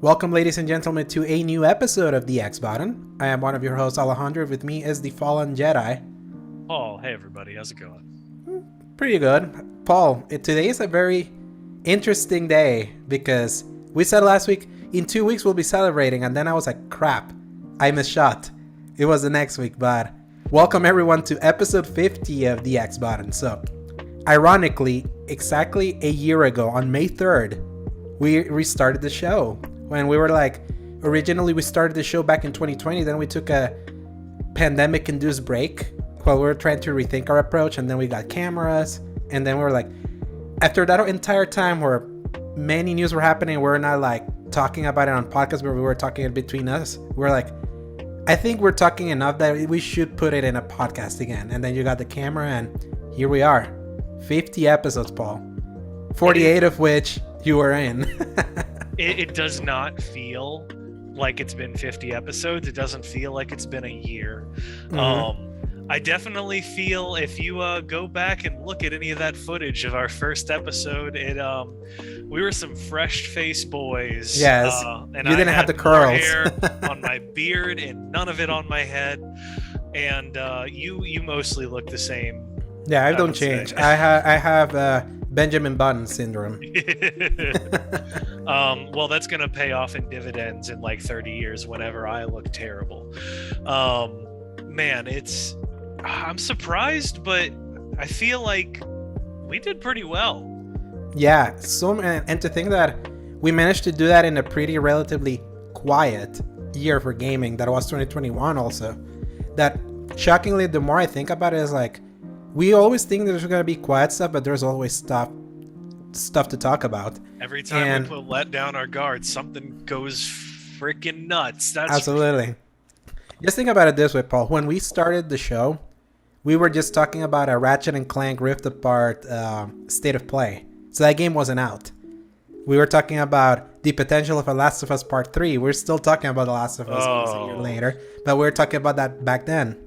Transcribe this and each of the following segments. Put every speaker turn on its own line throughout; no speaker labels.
Welcome, ladies and gentlemen, to a new episode of the X Button. I am one of your hosts, Alejandro. With me is the Fallen Jedi.
Paul, hey everybody, how's it going?
Pretty good. Paul, today is a very interesting day because we said last week, in 2 weeks we'll be celebrating, and then I was like, crap, I missed shot. It was the next week, but welcome everyone to episode 50 of the X Button. So, ironically, exactly a year ago, on May 3rd, we restarted the show. When we were like, originally we started the show back in 2020, then we took a pandemic-induced break while we were trying to rethink our approach, and then we got cameras, and then we were like, after that entire time where many news were happening, we're not like talking about it on podcasts where we were talking it between us, we're like, I think we're talking enough that we should put it in a podcast again. And then you got the camera, and here we are. 50 episodes, Paul. 48 of which you were in.
It does not feel like it's been 50 episodes. It doesn't feel like it's been a year. I definitely feel if you go back and look at any of that footage of our first episode, we were some fresh-faced boys.
Yes,
and
you didn't have the
more
curls.
hair on my beard and none of it on my head. And you mostly look the same.
Yeah, I don't change. I have Benjamin Button syndrome.
Well, that's gonna pay off in dividends in like 30 years whenever I look terrible. Man, I'm surprised, but I feel like we did pretty well.
Yeah, and to think that we managed to do that in a pretty relatively quiet year for gaming, that was 2021 also. That shockingly, the more I think about it, is like, we always think there's gonna be quiet stuff, but there's always stuff to talk about.
Every time we let down our guard, something goes freaking nuts. That's
absolutely. Just think about it this way, Paul. When we started the show, we were just talking about a Ratchet and Clank Rift Apart state of play. So that game wasn't out. We were talking about the potential of a Last of Us Part 3. We're still talking about The Last of Us a year later, but we were talking about that back then.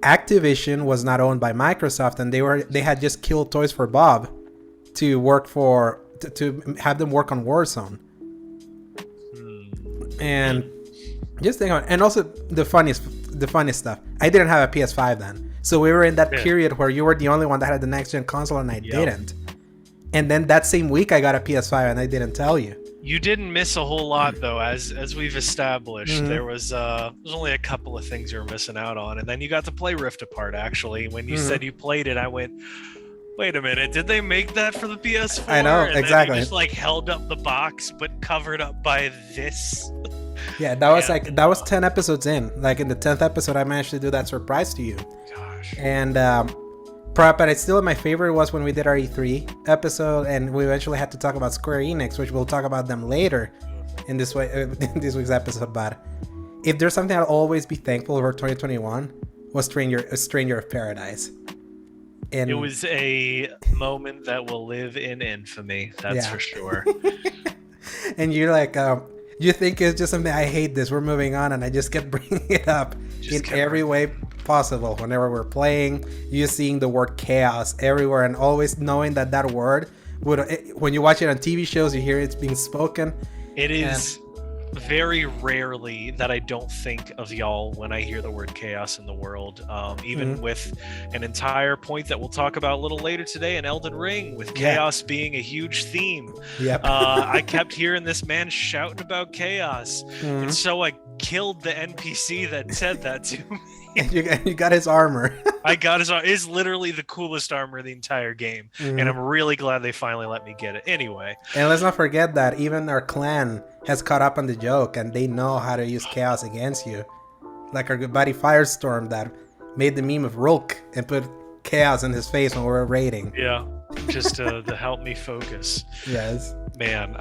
Activision was not owned by Microsoft, and they had just killed Toys for Bob to have them work on Warzone. And just think about it. And also the funniest stuff, I didn't have a PS5 then, so we were in that period where you were the only one that had the next gen console and I didn't. And then that same week I got a PS5 and I didn't tell you.
You didn't miss a whole lot though, as we've established. There was only a couple of things you were missing out on, and then you got to play Rift Apart. Actually, when you said you played it, I went, wait a minute, did they make that for the PS4?
I know,
and
exactly.
Then you just like held up the box but covered up by this.
Yeah, that was 10 episodes in. Like in the 10th episode I managed to do that surprise to you.
Gosh.
And but it's still my favorite was when we did our E3 episode, and we eventually had to talk about Square Enix, which we'll talk about them later in this week's episode. But if there's something I'll always be thankful for 2021 was Stranger of Paradise. And
it was a moment that will live in infamy, that's for sure.
And you're like, you think it's just something, I hate this, we're moving on, and I just kept bringing it up in every way possible. Whenever we're playing, you seeing the word chaos everywhere, and always knowing that word when you watch it on TV shows, you hear it's being spoken.
It is very rarely that I don't think of y'all when I hear the word chaos in the world. Even with an entire point that we'll talk about a little later today in Elden Ring, with chaos being a huge theme.
Yep.
I kept hearing this man shouting about chaos, and so I killed the NPC that said that to me.
And you got his armor.
I got his armor. It's literally the coolest armor in the entire game, and I'm really glad they finally let me get it. Anyway.
And let's not forget that even our clan has caught up on the joke, and they know how to use chaos against you. Like our good buddy Firestorm that made the meme of Rolk and put chaos in his face when we were raiding.
Yeah, just to help me focus.
Yes.
Man,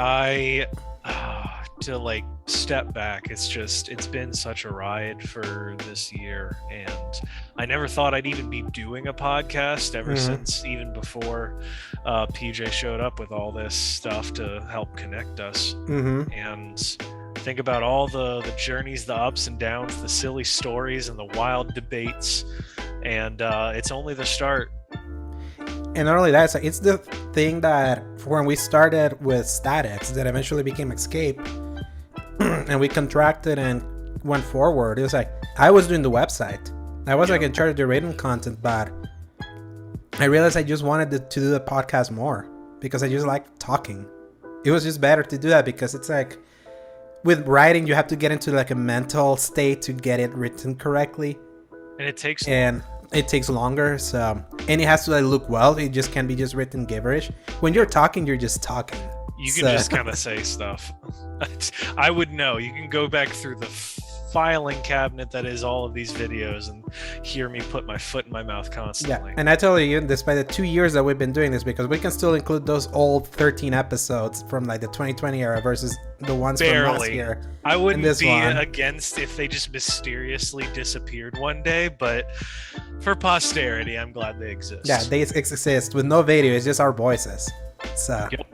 to like step back, it's been such a ride for this year, and I never thought I'd even be doing a podcast ever since even before PJ showed up with all this stuff to help connect us. And think about all the journeys, the ups and downs, the silly stories, and the wild debates, and it's only the start.
And not only that, it's the thing that when we started with Statics that eventually became Escape, and we contracted and went forward. It was like I was doing the website. I was like in charge of the written content, but I realized I just wanted to do the podcast more because I just like talking. It was just better to do that because it's like with writing you have to get into like a mental state to get it written correctly,
and it takes
longer. So, and it has to like look well. It just can't be just written gibberish. When you're talking, you're just talking.
You can just kind of say stuff. I would know. You can go back through the filing cabinet that is all of these videos and hear me put my foot in my mouth constantly.
Yeah, and I tell you, despite the 2 years that we've been doing this, because we can still include those old 13 episodes from like the 2020 era versus the ones from last year.
I wouldn't be against if they just mysteriously disappeared one day, but for posterity, I'm glad they exist.
Yeah, they exist with no video. It's just our voices. So.
Yep.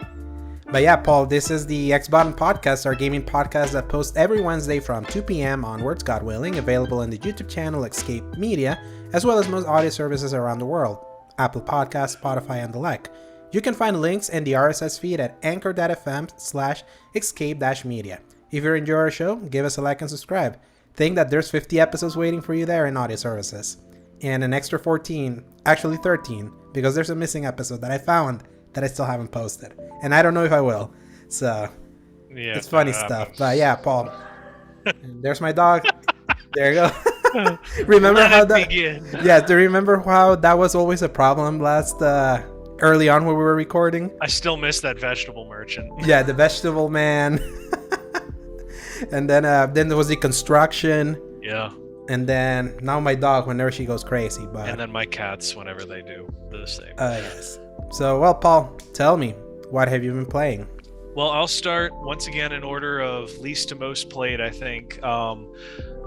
But yeah, Paul, this is the X-Button Podcast, our gaming podcast that posts every Wednesday from 2 p.m. onwards, God willing, available on the YouTube channel Escape Media, as well as most audio services around the world, Apple Podcasts, Spotify, and the like. You can find links in the RSS feed at anchor.fm/escape-media. If you enjoy our show, give us a like and subscribe. Think that there's 50 episodes waiting for you there in audio services. And an extra 14, actually 13, because there's a missing episode that I found that I still haven't posted. And I don't know if I will. So, yeah, it's funny stuff. But yeah, Paul. There's my dog. There you go. Remember how that... Yeah, do you remember how that was always a problem last... early on when we were recording?
I still miss that vegetable merchant.
Yeah, the vegetable man. And then there was the construction.
Yeah.
And then now my dog whenever she goes crazy. But
and then my cats whenever they do the same.
Yes. So, well, Paul, tell me, what have you been playing?
Well, I'll start once again in order of least to most played, I think.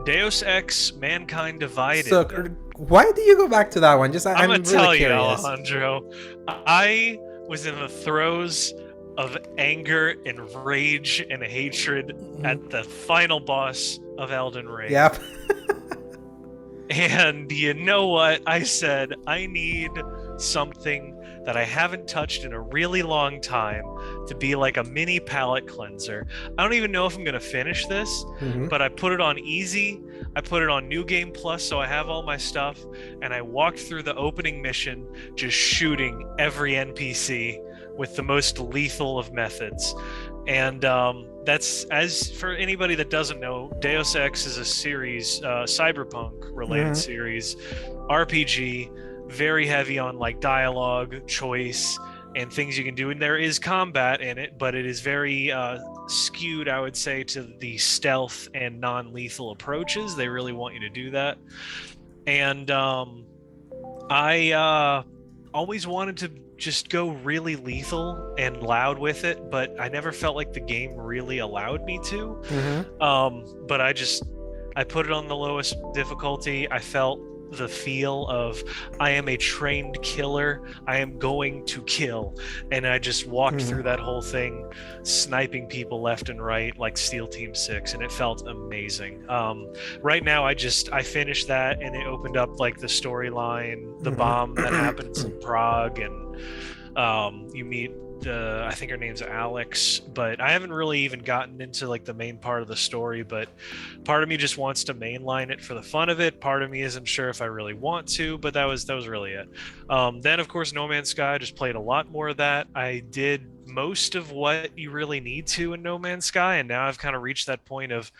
Deus Ex Mankind Divided.
So, why do you go back to that one?
I'm going to tell
really
you, Alejandro. I was in the throes of anger and rage and hatred at the final boss of Elden Ring.
Yep.
And you know what? I said, I need something that I haven't touched in a really long time to be like a mini palate cleanser. I don't even know if I'm going to finish this, but I put it on easy. I put it on New Game Plus, so I have all my stuff, and I walked through the opening mission just shooting every NPC with the most lethal of methods. And that's, as for anybody that doesn't know, Deus Ex is a series, cyberpunk-related series, RPG, very heavy on like dialogue, choice, and things you can do. And there is combat in it, but it is very skewed, I would say, to the stealth and non-lethal approaches. They really want you to do that. And I always wanted to just go really lethal and loud with it, but I never felt like the game really allowed me to. But I put it on the lowest difficulty. I felt the feel of I am a trained killer, I am going to kill, and I just walked through that whole thing sniping people left and right like Steel Team 6, and it felt amazing. Right now I finished that, and it opened up like the storyline, the bomb that happens in Prague, and you meet I think her name's Alex, but I haven't really even gotten into like the main part of the story. But part of me just wants to mainline it for the fun of it. Part of me isn't sure if I really want to, but that was really it. Then of course No Man's Sky, I just played a lot more of that. I did most of what you really need to in No Man's Sky, and now I've kind of reached that point of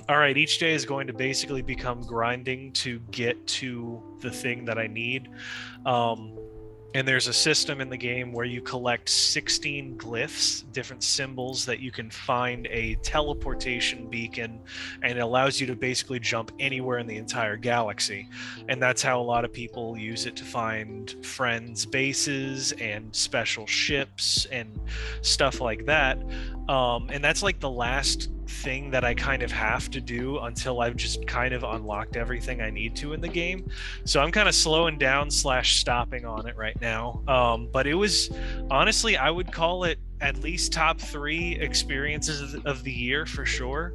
all right, each day is going to basically become grinding to get to the thing that I need. And there's a system in the game where you collect 16 glyphs, different symbols that you can find a teleportation beacon, and it allows you to basically jump anywhere in the entire galaxy. And that's how a lot of people use it to find friends' bases and special ships and stuff like that. And that's like the last thing that I kind of have to do until I've just kind of unlocked everything I need to in the game. So I'm kind of slowing down / stopping on it right now. But it was, honestly, I would call it at least top 3 experiences of the year for sure.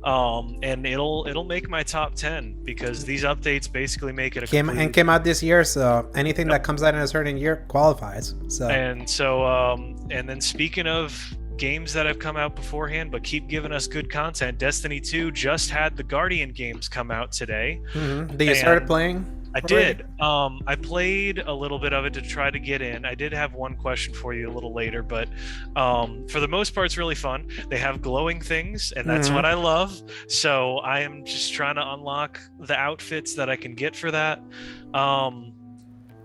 And it'll make my top 10 because these updates basically make it
came out this year, so anything that comes out in a certain year qualifies. And
then speaking of games that have come out beforehand, but keep giving us good content. Destiny 2 just had the Guardian games come out today.
Did you start playing?
I did. I played a little bit of it to try to get in. I did have one question for you a little later, but for the most part, it's really fun. They have glowing things, and that's what I love. So I am just trying to unlock the outfits that I can get for that.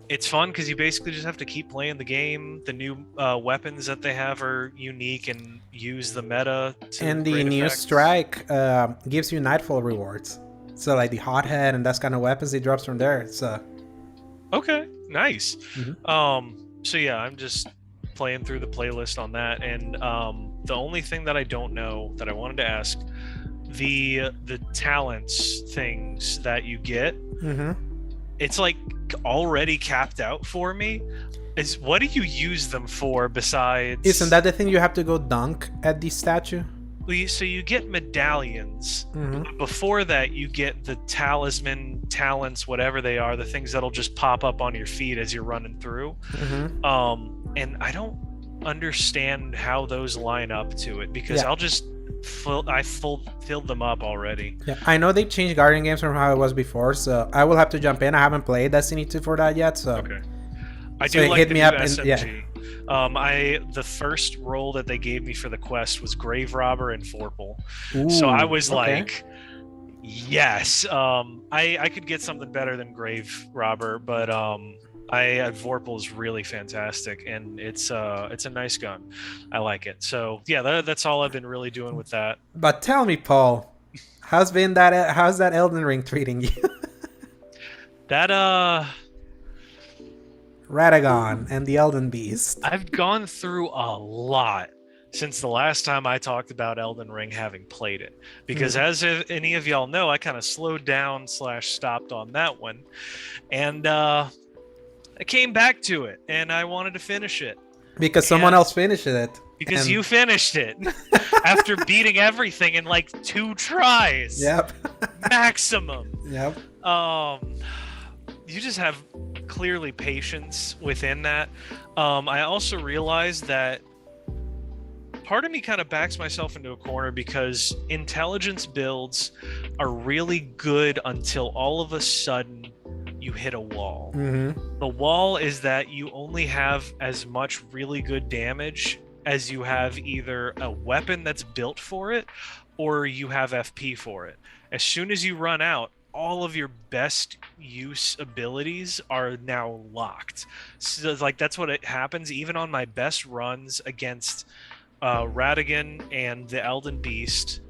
It's fun because you basically just have to keep playing the game. The new weapons that they have are unique and use the meta.
And the new strike gives you nightfall rewards. So like the hothead and that kind of weapons, it drops from there. So
okay, nice. So yeah, I'm just playing through the playlist on that, and the only thing that I don't know that I wanted to ask, the talents things that you get, it's like already capped out for me. Is what do you use them for besides?
Isn't that the thing you have to go dunk at the statue?
So you get medallions. Before that, you get the talisman, talents, whatever they are, the things that'll just pop up on your feet as you're running through. And I don't understand how those line up to it, because I'll just filled them up already. Yeah,
I know they changed Guardian games from how it was before, so I will have to jump in. I haven't played Destiny 2 for that yet, so
okay. I do like the new SMG. The first role that they gave me for the quest was Grave Robber and Vorpal. So I was like, yes, I could get something better than Grave Robber, but Vorpal is really fantastic, and it's a nice gun. I like it. So yeah, that's all I've been really doing with that.
But tell me, Paul, how's that Elden Ring treating you?
That
Radagon and the Elden Beast.
I've gone through a lot since the last time I talked about Elden Ring, having played it, because as if any of y'all know, I kind of slowed down / stopped on that one, and I came back to it, and I wanted to finish it
because someone else finished it.
Because you finished it after beating everything in like 2 tries.
Yep.
Maximum.
Yep.
You just have clearly patience within that. I also realized that part of me kind of backs myself into a corner, because intelligence builds are really good until all of a sudden you hit a wall. The wall is that you only have as much really good damage as you have either a weapon that's built for it or you have FP for it. As soon as you run out, all of your best use abilities are now locked. So like that's what it happens even on my best runs against Radagon and the Elden Beast.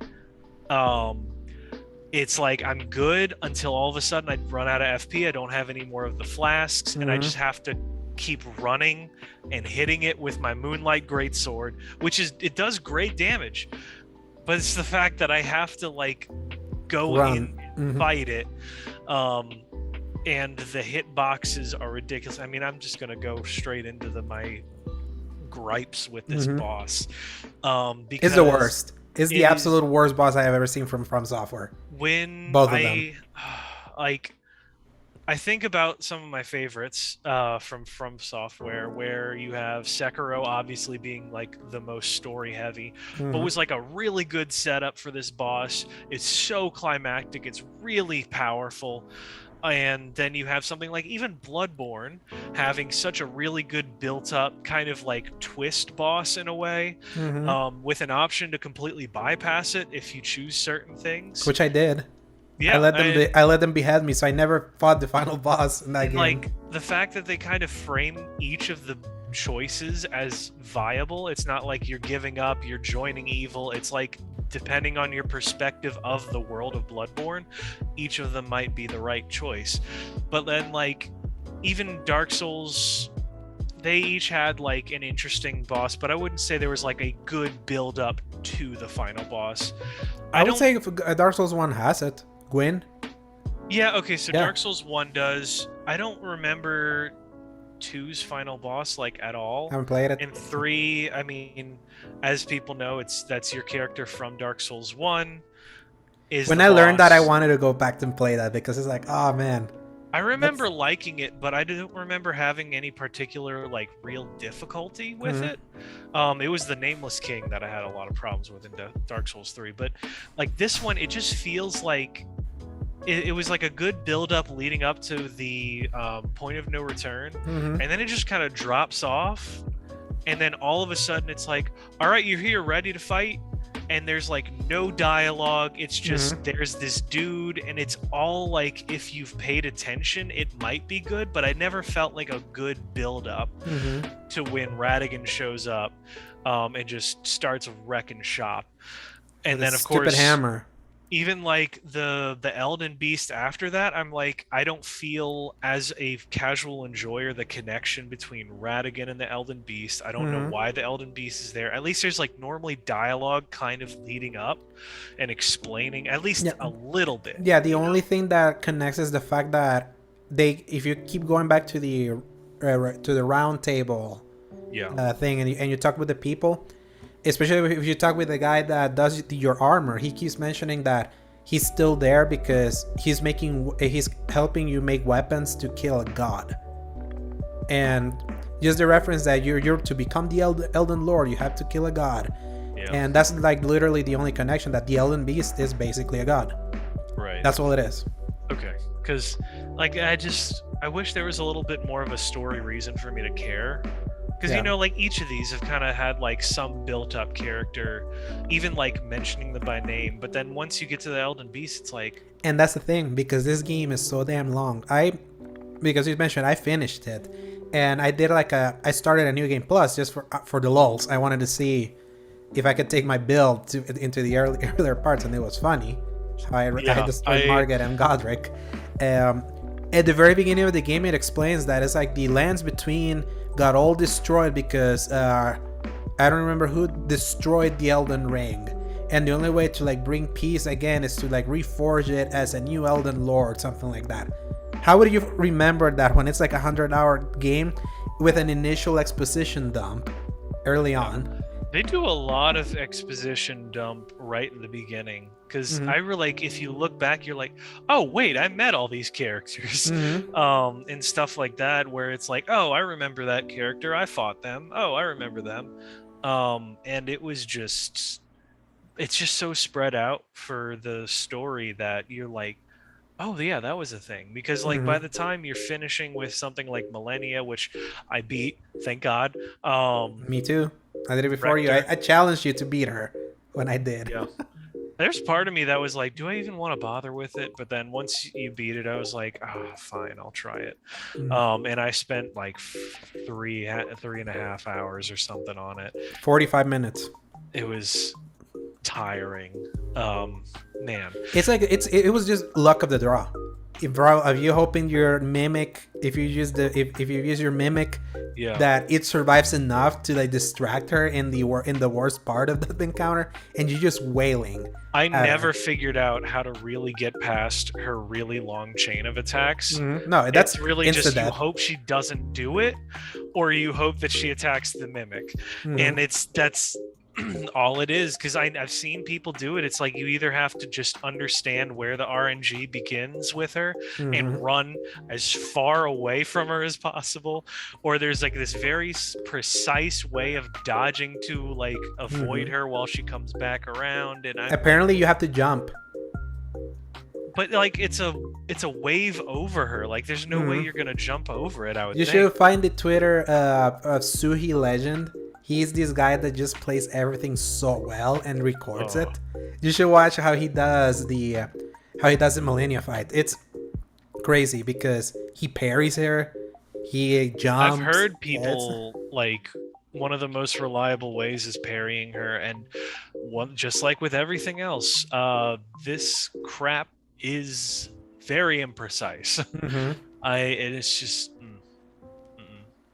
It's like I'm good until all of a sudden I run out of FP. I don't have any more of the flasks, and I just have to keep running and hitting it with my Moonlight Greatsword, it does great damage, but it's the fact that I have to like go in and fight it, and the hit boxes are ridiculous. I mean, I'm just gonna go straight into my gripes with this boss, because
it's the worst. It's the absolute worst boss I have ever seen from Software.
When
both of them,
like, I think about some of my favorites from Software, where you have Sekiro obviously being like the most story heavy, but was like a really good setup for this boss. It's so climactic, it's really powerful. And then you have something like even Bloodborne having such a really good built-up kind of like twist boss in a way, with an option to completely bypass it if you choose certain things.
Which I did.
Yeah,
I let them behead me, so I never fought the final boss in that game.
Like the fact that they kind of frame each of the choices as viable. It's not like you're giving up, you're joining evil. It's like, depending on your perspective of the world of Bloodborne, each of them might be the right choice. But then like even Dark Souls, they each had like an interesting boss, but I wouldn't say there was like a good build up to the final boss.
I would say if Dark Souls 1 has it. Gwyn?
Yeah, okay, so Dark Souls 1 does. I don't remember 2's final boss like at all.
Haven't played it.
And 3, I mean, as people know, that's your character from Dark Souls 1.
When I learned that, I wanted to go back and play that, because it's like, oh man,
I remember liking it, but I don't remember having any particular like real difficulty with it. It was the Nameless King that I had a lot of problems with in Dark Souls 3, but like this one, it just feels like it was like a good build up leading up to the point of no return, and then it just kind of drops off, and then all of a sudden it's like, all right, you're here, ready to fight. And there's like no dialogue. It's just there's this dude, and it's all like, if you've paid attention, it might be good, but I never felt like a good build up to when Radigan shows up and just starts wrecking shop. And then of course,
hammer.
Even like the Elden Beast after that, I'm like, I don't feel as a casual enjoyer the connection between Radigan and the Elden Beast. I don't know why the Elden Beast is there. At least there's like normally dialogue kind of leading up and explaining at least a little bit.
Yeah, the only thing that connects is the fact that if you keep going back to the round table thing, and you talk with the people. Especially if you talk with the guy that does your armor, he keeps mentioning that he's still there because he's helping you make weapons to kill a god. And just the reference that you're to become the Elden Lord, you have to kill a god. Yeah. And that's like literally the only connection, that the Elden Beast is basically a god.
Right.
That's all it is.
Okay. Because like I wish there was a little bit more of a story reason for me to care. Because, you know, like each of these have kind of had like some built up character, even like mentioning them by name. But then once you get to the Elden Beast, it's like.
And that's the thing, because this game is so damn long. Because you mentioned, I finished it. And I did I started a New Game Plus just for the lulz. I wanted to see if I could take my build into the earlier parts, and it was funny. I destroyed Margit and Godric. At the very beginning of the game, it explains that it's like the lands between got all destroyed because I don't remember who destroyed the Elden Ring, and the only way to like bring peace again is to like reforge it as a new Elden Lord, something like that. How would you remember that when it's like 100-hour game with an initial exposition dump early on?
They do a lot of exposition dump right in the beginning, because if you look back, you're like, oh wait, I met all these characters, and stuff like that, where it's like, oh, I remember that character, I fought them, oh, I remember them, and it's just so spread out for the story that you're like, oh yeah, that was a thing. Because like by the time you're finishing with something like Millennia, which I beat, thank God.
Me too. I did it before you. I challenged you to beat her when I did.
Yeah. There's part of me that was like, do I even want to bother with it? But then once you beat it, I was like, fine, I'll try it. And I spent like 3.5 hours or something on it.
45 minutes.
It was tiring. Man.
It's like it was just luck of the draw. If you hoping your mimic, if you use your mimic, that it survives enough to like distract her in the worst part of the encounter, and you're just wailing.
I never figured out how to really get past her really long chain of attacks.
No, that's
really just you hope she doesn't do it, or you hope that she attacks the mimic, and that's all it is. Because I've seen people do it. It's like you either have to just understand where the RNG begins with her and run as far away from her as possible, or there's like this very precise way of dodging to like avoid her while she comes back around. And
apparently you have to jump.
But like it's a wave over her. Like there's no way you're gonna jump over it. You
should find the Twitter of Suhi Legend. He's this guy that just plays everything so well and records it. You should watch how he does the Millennia fight. It's crazy because he parries her, he jumps.
I've heard people like one of the most reliable ways is parrying her, and just like with everything else, this crap is very imprecise. It's just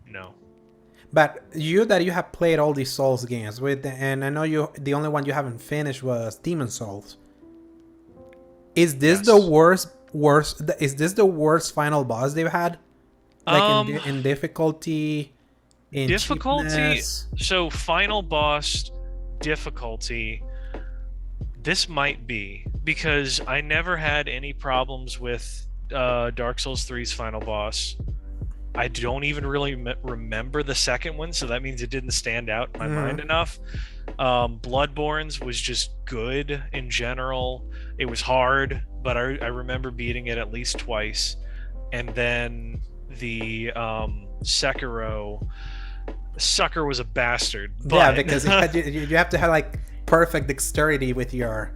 no.
But you have played all these Souls games and I know the only one you haven't finished was Demon Souls. Is this the worst? Is this the worst final boss they've had? Like in difficulty, in cheapness?
So final boss difficulty. This might be because I never had any problems with Dark Souls 3's final boss. I don't even really remember the second one, so that means it didn't stand out in my mind enough. Bloodborne's was just good in general. It was hard, but I remember beating it at least twice. And then the Sekiro, Sucker was a bastard. But...
Yeah, because you have to have like perfect dexterity with your...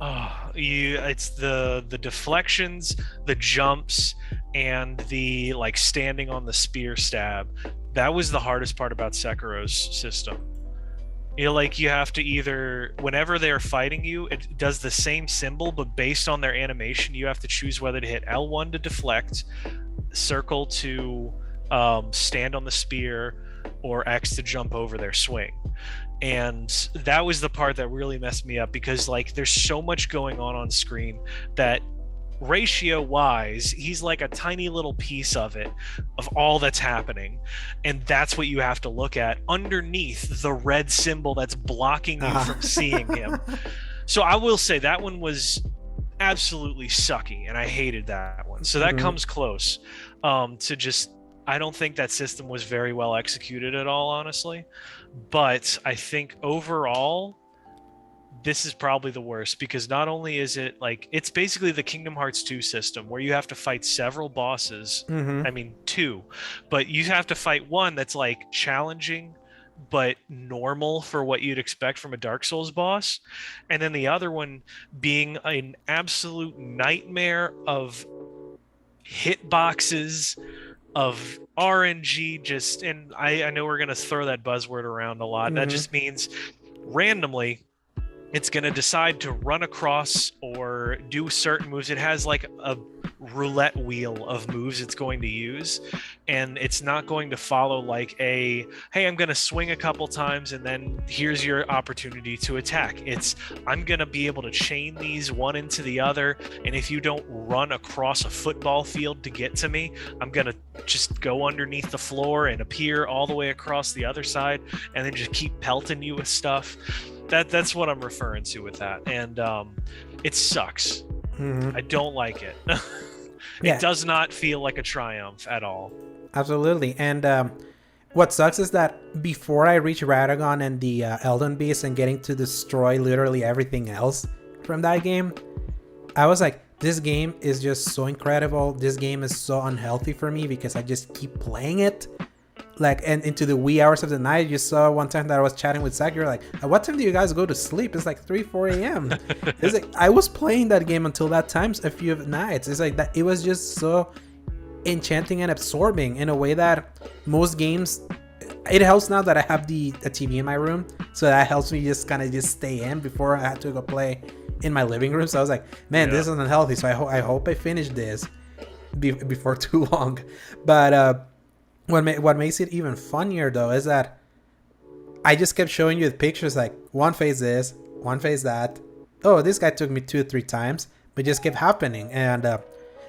it's the deflections, the jumps, and the like standing on the spear stab. That was the hardest part about Sekiro's system. You know, like you have to either, whenever they're fighting you, it does the same symbol, but based on their animation, you have to choose whether to hit L1 to deflect, circle to stand on the spear, or X to jump over their swing. And that was the part that really messed me up, because like there's so much going on screen that ratio wise he's like a tiny little piece of it, of all that's happening, and that's what you have to look at underneath the red symbol that's blocking you from seeing him. So I will say that one was absolutely sucky, and I hated that one. So that comes close to just, I don't think that system was very well executed at all, honestly. But I think overall, this is probably the worst, because not only is it like, it's basically the Kingdom Hearts 2 system where you have to fight several bosses. I mean, 2, but you have to fight one that's like challenging but normal for what you'd expect from a Dark Souls boss, and then the other one being an absolute nightmare of hitboxes, of RNG, just, and I know we're going to throw that buzzword around a lot. That just means randomly it's going to decide to run across or do certain moves. It has like a roulette wheel of moves it's going to use, and it's not going to follow like a, hey, I'm going to swing a couple times and then here's your opportunity to attack. It's, I'm going to be able to chain these one into the other, and if you don't run across a football field to get to me, I'm going to just go underneath the floor and appear all the way across the other side, and then just keep pelting you with stuff. That's what I'm referring to with that, and it sucks. I don't like it. It does not feel like a triumph at all.
Absolutely. And what sucks is that before I reach Radagon and the Elden Beast and getting to destroy literally everything else from that game, I was like, this game is just so incredible. This game is so unhealthy for me because I just keep playing it. Like, and into the wee hours of the night. You saw one time that I was chatting with Zach, you're like, at what time do you guys go to sleep? It's like 3-4 a.m. It's like, I was playing that game until that times a few nights. It's like that, it was just so enchanting and absorbing in a way that most games, it helps now that I have a TV in my room, so that helps me just kind of just stay in before I had to go play in my living room. So I was like, man, this isn't healthy, so I hope I finish this before too long. But what makes it even funnier though is that I just kept showing you the pictures, like one phase this, one phase that. Oh, this guy took me 2 or 3 times, but just kept happening. And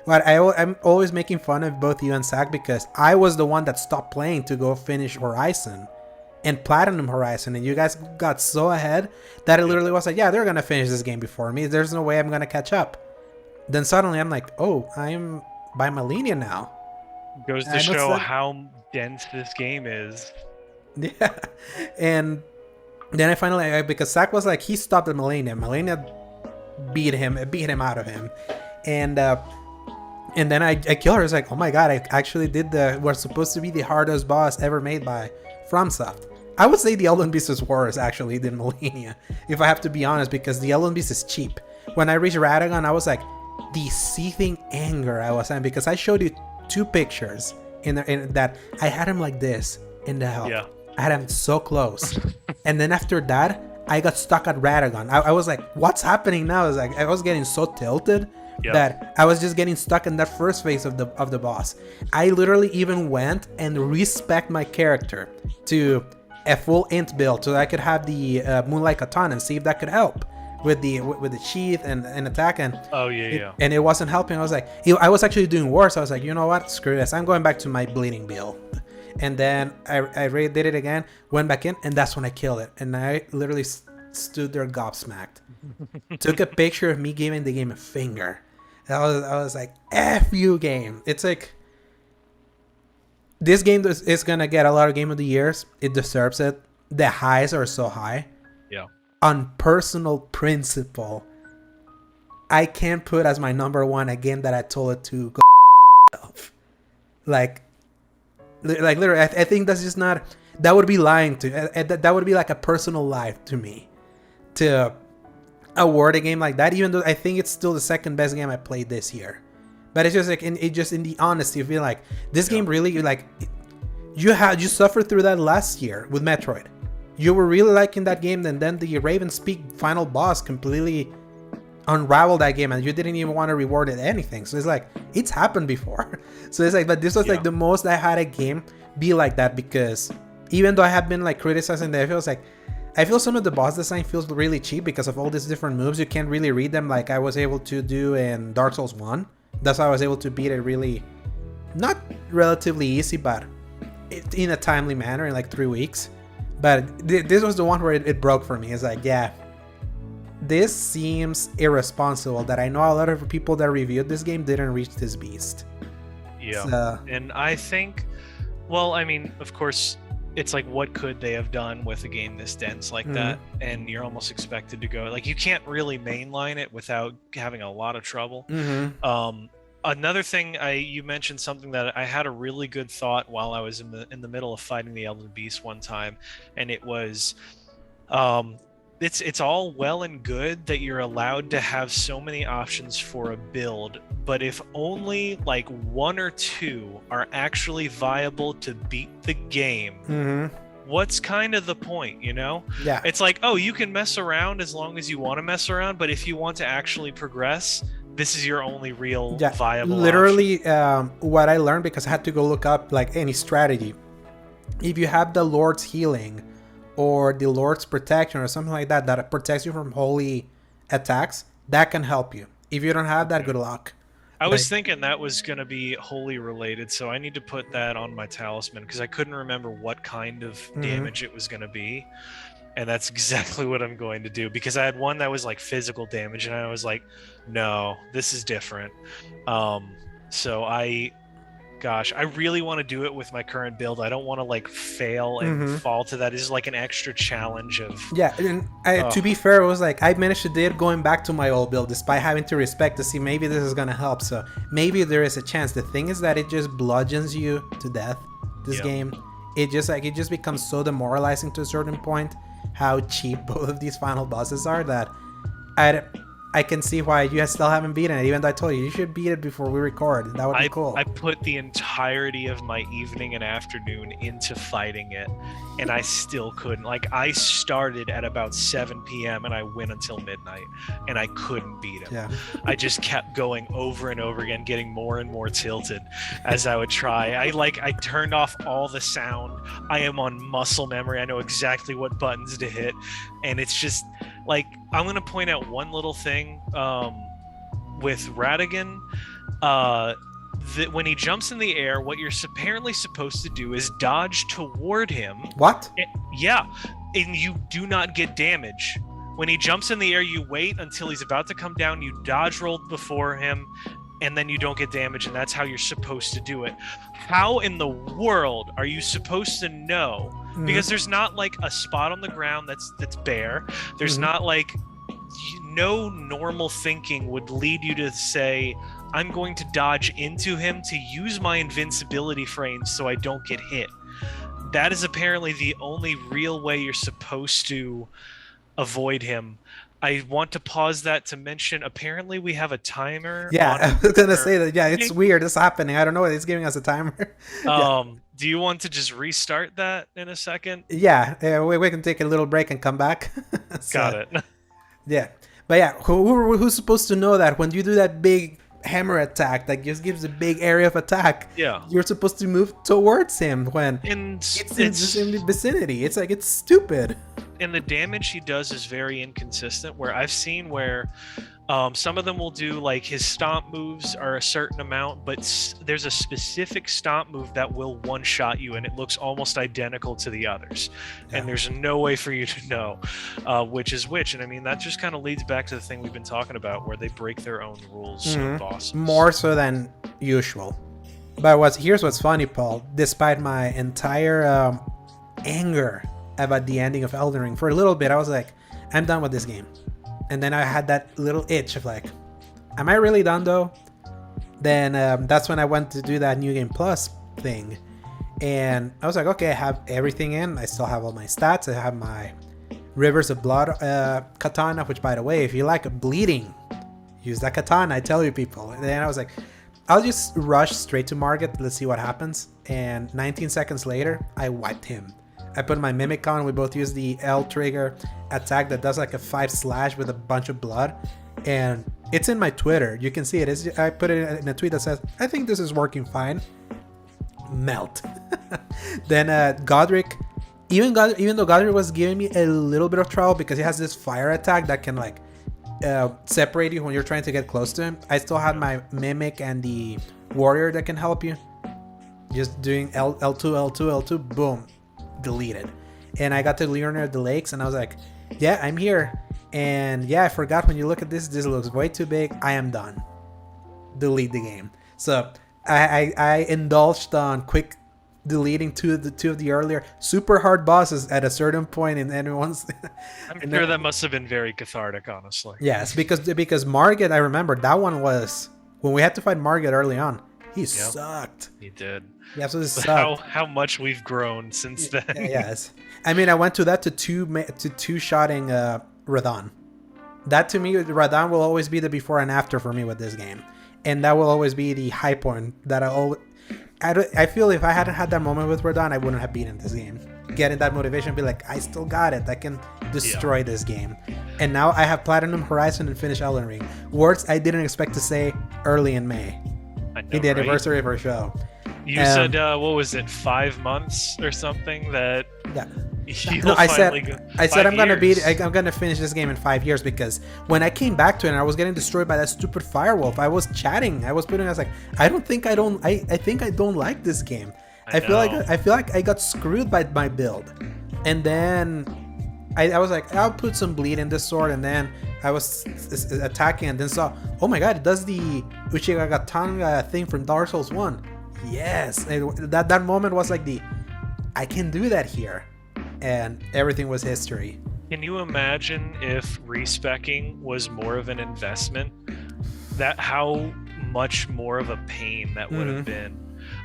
I'm always making fun of both you and Zach, because I was the one that stopped playing to go finish Horizon and Platinum Horizon, and you guys got so ahead that it literally was like, yeah, they're gonna finish this game before me. There's no way I'm gonna catch up. Then suddenly I'm like, oh, I'm by Millennia now.
Goes to show how dense this game is.
Yeah. And then I finally, because Zach was like, he stopped at Millennia. Millennia beat him out of him. And then I killed her. It's like, oh my god, I actually did what's supposed to be the hardest boss ever made by FromSoft. I would say the Elden Beast is worse actually than Millennia, if I have to be honest, because the Elden Beast is cheap. When I reached Radagon, I was like, the seething anger I was in, because I showed you 2 pictures in that I had him like this in the hell.
Yeah.
I had him so close. And then after that, I got stuck at Radagon. I was like, what's happening now? I was getting so tilted that I was just getting stuck in that first phase of the boss. I literally even went and respec my character to a full int build so that I could have the Moonlight Katana and see if that could help with the sheath and attack, and and it wasn't helping. I was like, I was actually doing worse. I was like, you know what, screw this, I'm going back to my bleeding build. And then I did it again, went back in, and that's when I killed it. And I literally stood there gobsmacked. Took a picture of me giving the game a finger. I was like, F you, game. It's like, this game is gonna get a lot of Game of the Years. It deserves it. The highs are so high.
Yeah.
On personal principle, I can't put as my number one a game that I told it to go off. Like literally, I think that's just not. That would be lying to. That would be like a personal lie to me, to award a game like that. Even though I think it's still the second best game I played this year, but it's just like in the honesty of being like, this game really, like, you suffered through that last year with Metroid. You were really liking that game, and then the Raven's Peak final boss completely unraveled that game, and you didn't even want to reward it anything. So it's like, it's happened before. So it's like, but this was like the most I had a game be like that, because even though I have been like criticizing that, I feel some of the boss design feels really cheap because of all these different moves. You can't really read them like I was able to do in Dark Souls 1. That's how I was able to beat it really, not relatively easy, but in a timely manner in like 3 weeks. But this was the one where it broke for me. It's like, yeah, this seems irresponsible that I know a lot of people that reviewed this game didn't reach this beast.
Yeah.
So,
and I think, well, I mean, of course, it's like, what could they have done with a game this dense like that? And you're almost expected to go, like, you can't really mainline it without having a lot of trouble. Another thing, you mentioned something that I had a really good thought while I was in the middle of fighting the Elden Beast one time, and it was, it's all well and good that you're allowed to have so many options for a build, but if only like 1 or 2 are actually viable to beat the game, what's kind of the point, you know?
Yeah.
It's like, oh, you can mess around as long as you want to mess around, but if you want to actually progress, this is your only real viable
literally what I learned, because I had to go look up like any strategy. If you have the Lord's Healing or the Lord's Protection or something like that that protects you from holy attacks, that can help you. If you don't have that, good luck.
I was thinking that was going to be holy related, so I need to put that on my talisman, because I couldn't remember what kind of damage it was going to be. And that's exactly what I'm going to do, because I had one that was like physical damage, and I was like, no, this is different. So I really want to do it with my current build. I don't want to like fail and fall to that. This is like an extra challenge of...
Yeah, and to be fair, it was like, I managed to do it going back to my old build, despite having to respect to see maybe this is going to help. So maybe there is a chance. The thing is that it just bludgeons you to death, this game. It just becomes so demoralizing to a certain point, how cheap both of these final bosses are, that I can see why you still haven't beaten it, even though I told you should beat it before we record. That would be cool.
I put the entirety of my evening and afternoon into fighting it, and I still couldn't. Like, I started at about 7 p.m. and I went until midnight, and I couldn't beat him.
Yeah.
I just kept going over and over again, getting more and more tilted as I would try. I turned off all the sound. I am on muscle memory. I know exactly what buttons to hit, and it's just... Like, I'm going to point out one little thing with Radigan. That when he jumps in the air, what you're apparently supposed to do is dodge toward him.
What?
And you do not get damage. When he jumps in the air, you wait until he's about to come down, you dodge roll before him, and then you don't get damage, and that's how you're supposed to do it. How in the world are you supposed to know? Because there's not like a spot on the ground that's bare. There's not like, no normal thinking would lead you to say, I'm going to dodge into him to use my invincibility frames so I don't get hit. That is apparently the only real way you're supposed to avoid him. I want to pause that to mention, apparently we have a timer.
Yeah, I was going to say that, yeah, it's weird. It's happening. I don't know. It's giving us a timer.
Do you want to just restart that in a second?
Yeah, we can take a little break and come back.
Got it.
Yeah. But yeah, who's supposed to know that when you do that big hammer attack that just gives a big area of attack, you're supposed to move towards him when it's in the vicinity. It's like, it's stupid.
the damage he does is very inconsistent. Where I've seen where some of them will do like his stomp moves are a certain amount, but there's a specific stomp move that will one-shot you, and it looks almost identical to the others. Yeah. And there's no way for you to know which is which. And I mean, that just kind of leads back to the thing we've been talking about, where they break their own rules of bosses.
More so than usual. But here's what's funny, Paul. Despite my entire anger about the ending of Elden Ring, for a little bit, I was like, I'm done with this game. And then I had that little itch of like, am I really done though? Then that's when I went to do that New Game Plus thing. And I was like, okay, I have everything in. I still have all my stats. I have my Rivers of Blood katana, which, by the way, if you like bleeding, use that katana, I tell you, people. And then I was like, I'll just rush straight to Margit. Let's see what happens. And 19 seconds later, I wiped him. I put my Mimic on. We both use the L trigger attack that does like a 5 slash with a bunch of blood. And it's in my Twitter. You can see it. I put it in a tweet that says, I think this is working fine. Melt. Then Godric, even though Godric was giving me a little bit of trouble because he has this fire attack that can like separate you when you're trying to get close to him, I still had my Mimic and the Warrior that can help you. Just doing L2, L2, L2, boom. Deleted. And I got to Leonard the Lakes and I was like, yeah, I'm here. And yeah, I forgot, when you look at this looks way too big. I am done. Delete the game. So I indulged on quick deleting two of the earlier super hard bosses at a certain point in everyone's.
I'm sure that must have been very cathartic, honestly.
Yes, because Margit, I remember that one was when we had to fight Margit early on. He sucked.
He did.
He absolutely sucked.
How much we've grown since then.
Yes. I mean, I went to that to two-shotting Radon. That, to me, Radon will always be the before and after for me with this game. And that will always be the high point that I feel if I hadn't had that moment with Radon, I wouldn't have beaten this game. Getting that motivation, be like, I still got it. I can destroy this game. And now I have Platinum Horizon and finish Elden Ring. Words I didn't expect to say early in May.
I know,
in the anniversary of our show.
You said, what was it, 5 months or something? That
no, I said I'm gonna finish this game in 5 years, because when I came back to it and I was getting destroyed by that stupid firewolf, I was chatting. I was like, I think I don't like this game. I feel like I got screwed by my build. And then I was like, I'll put some bleed in this sword, and then I was attacking and then saw, oh my god, it does the Uchigatanga thing from Dark Souls 1. Yes. That moment was like I can do that here. And everything was history.
Can you imagine if respecking was more of an investment? How much more of a pain that would have been.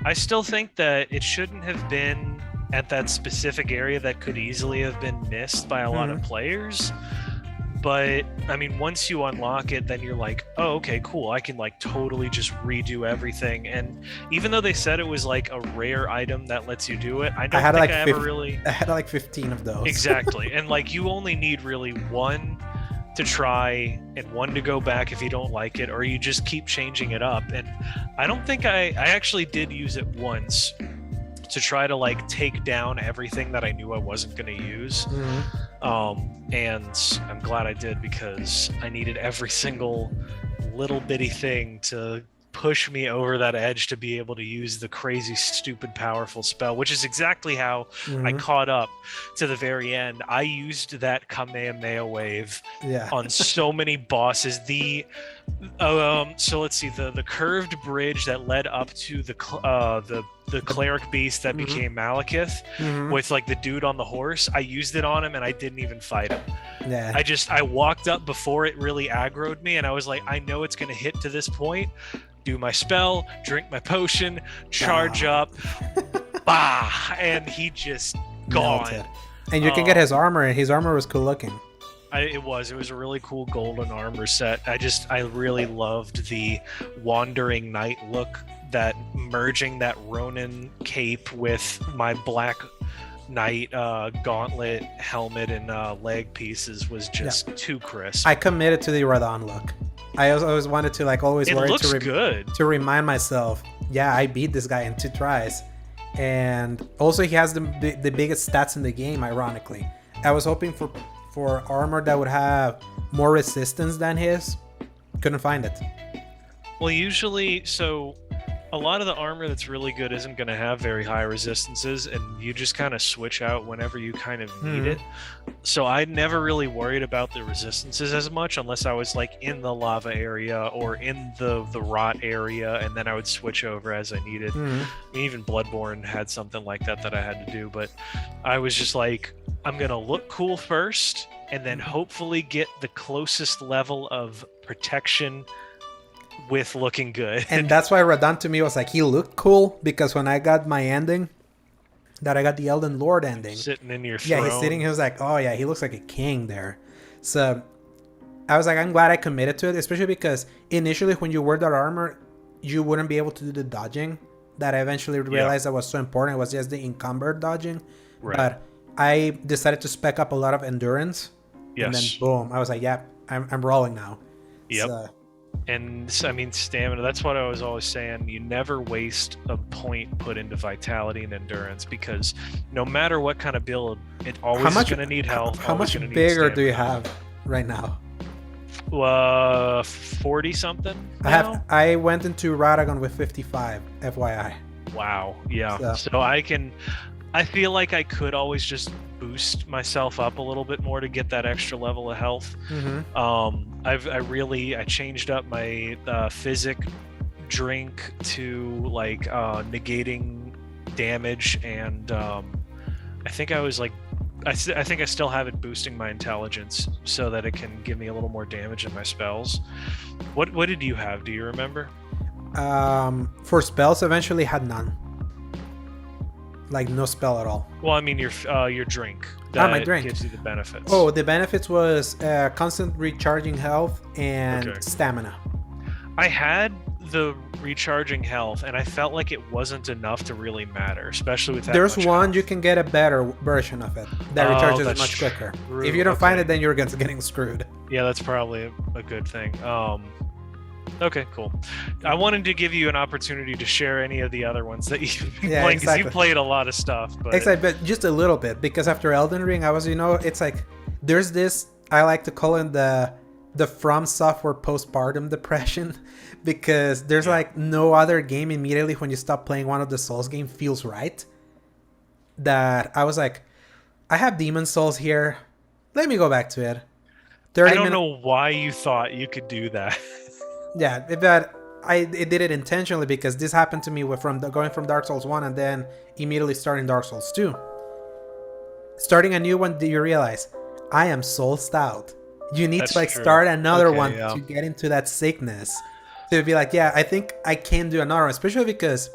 I still think that it shouldn't have been at that specific area that could easily have been missed by a lot of players. But I mean, once you unlock it, then you're like, oh, okay, cool. I can like totally just redo everything. And even though they said it was like a rare item that lets you do it, I had
like 15 of those.
Exactly. And like, you only need really one to try and one to go back if you don't like it, or you just keep changing it up. And I don't think I actually did use it once to try to like take down everything that I knew I wasn't going to use. And I'm glad I did, because I needed every single little bitty thing to push me over that edge to be able to use the crazy, stupid, powerful spell, which is exactly how I caught up to the very end. I used that Kamehameha wave on so many bosses. So let's see, the curved bridge that led up to the cleric beast that became Malekith with like the dude on the horse. I used it on him and I didn't even fight him. I walked up before it really aggroed me, and I was like, I know it's gonna hit to this point. Do my spell, drink my potion, charge up, and he just gone. Melted.
And you can get his armor, and his armor was cool looking.
It was a really cool golden armor set. I really loved the wandering knight look, that merging that Ronin cape with my black knight gauntlet helmet and leg pieces was just too crisp.
I committed to the Radon look. I always wanted to like always wear it to remind myself, I beat this guy in 2 tries. And also he has the biggest stats in the game, ironically. I was hoping for armor that would have more resistance than his. Couldn't find it.
Well, usually, so a lot of the armor that's really good isn't going to have very high resistances, and you just kind of switch out whenever you kind of need it. So I never really worried about the resistances as much unless I was like in the lava area or in the rot area, and then I would switch over as I needed. I mean, even Bloodborne had something like that I had to do, but I was just like, I'm going to look cool first, and then hopefully get the closest level of protection with looking good.
And that's why Radon to me was like, he looked cool, because when I got my ending, that I got the Elden Lord ending.
Sitting in your throne.
Yeah, he's sitting, he was like, oh yeah, he looks like a king there. So I was like, I'm glad I committed to it, especially because initially when you wear that armor, you wouldn't be able to do the dodging that I eventually realized that was so important. It was just the encumbered dodging.
Right.
But I decided to spec up a lot of endurance.
Yes.
And then boom, I was like, yeah, I'm rolling now.
Yep.
So,
and I mean, stamina, that's what I was always saying. You never waste a point put into vitality and endurance, because no matter what kind of build, it always is going to need health.
How much bigger do you have right now?
40 something.
I went into Radagon with 55, FYI.
Wow. Yeah. So I feel like I could always just boost myself up a little bit more to get that extra level of health. I changed up my physic drink to like negating damage, and I think I was like, I think I still have it boosting my intelligence so that it can give me a little more damage in my spells. What did you have? Do you remember?
For spells, eventually had none. Like no spell at all.
Well, I mean your drink.
My drink
gives you the benefits.
Oh, the benefits was constant recharging health and stamina.
I had the recharging health, and I felt like it wasn't enough to really matter, especially with that.
There's
much
one
health.
You can get a better version of it that recharges much quicker.
True.
If you don't find it, then you're getting screwed.
Yeah, that's probably a good thing. Okay, cool. I wanted to give you an opportunity to share any of the other ones that you've been playing, because you played a lot of stuff. But
but just a little bit, because after Elden Ring, I was, it's like, there's this, I like to call it the From Software postpartum depression, because there's like no other game immediately when you stop playing one of the Souls games feels right. That I was like, I have Demon Souls here. Let me go back to it.
I don't know why you thought you could do that.
Yeah, but I did it intentionally, because this happened to me going from Dark Souls 1 and then immediately starting Dark Souls 2. Starting a new one, do you realize I am soulsed out? You need to start another one to get into that sickness. To be like, yeah, I think I can do another one, especially because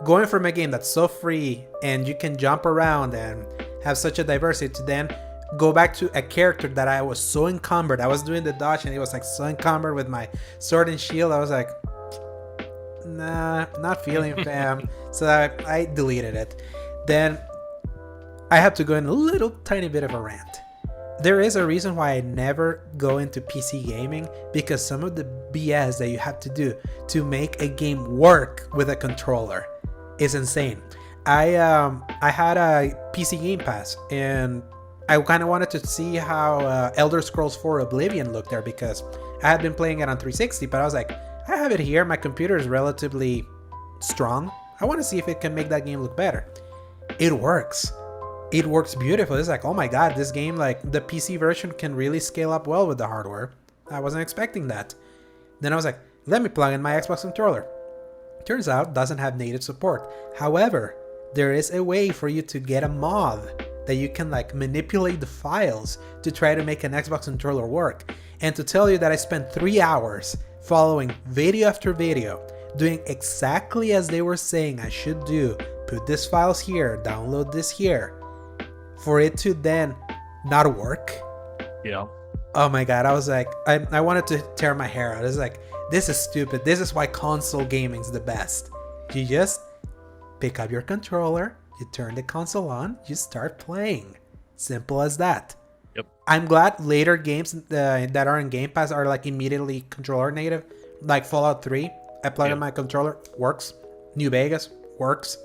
going from a game that's so free and you can jump around and have such a diversity to then go back to a character that I was so encumbered. I was doing the dodge and it was like so encumbered with my sword and shield. I was like, nah, not feeling fam. So I deleted it. Then I have to go in a little tiny bit of a rant. There is a reason why I never go into PC gaming, because some of the BS that you have to do to make a game work with a controller is insane. I had a PC Game Pass, and I kind of wanted to see how Elder Scrolls 4 Oblivion looked there, because I had been playing it on 360, but I was like, I have it here. My computer is relatively strong. I want to see if it can make that game look better. It works. It works beautifully. It's like, oh my god, this game, like the PC version can really scale up well with the hardware. I wasn't expecting that. Then I was like, let me plug in my Xbox controller. Turns out it doesn't have native support. However, there is a way for you to get a mod that you can like manipulate the files to try to make an Xbox controller work. And to tell you that I spent 3 hours following video after video, doing exactly as they were saying I should do. Put these files here, download this here. For it to then not work.
Yeah.
Oh my god, I was like, I wanted to tear my hair out. I was like, this is stupid. This is why console gaming's the best. You just pick up your controller, you turn the console on, you start playing. Simple as that.
Yep.
I'm glad later games that are in Game Pass are like immediately controller native. Like Fallout 3, I plug in my controller, works. New Vegas, works.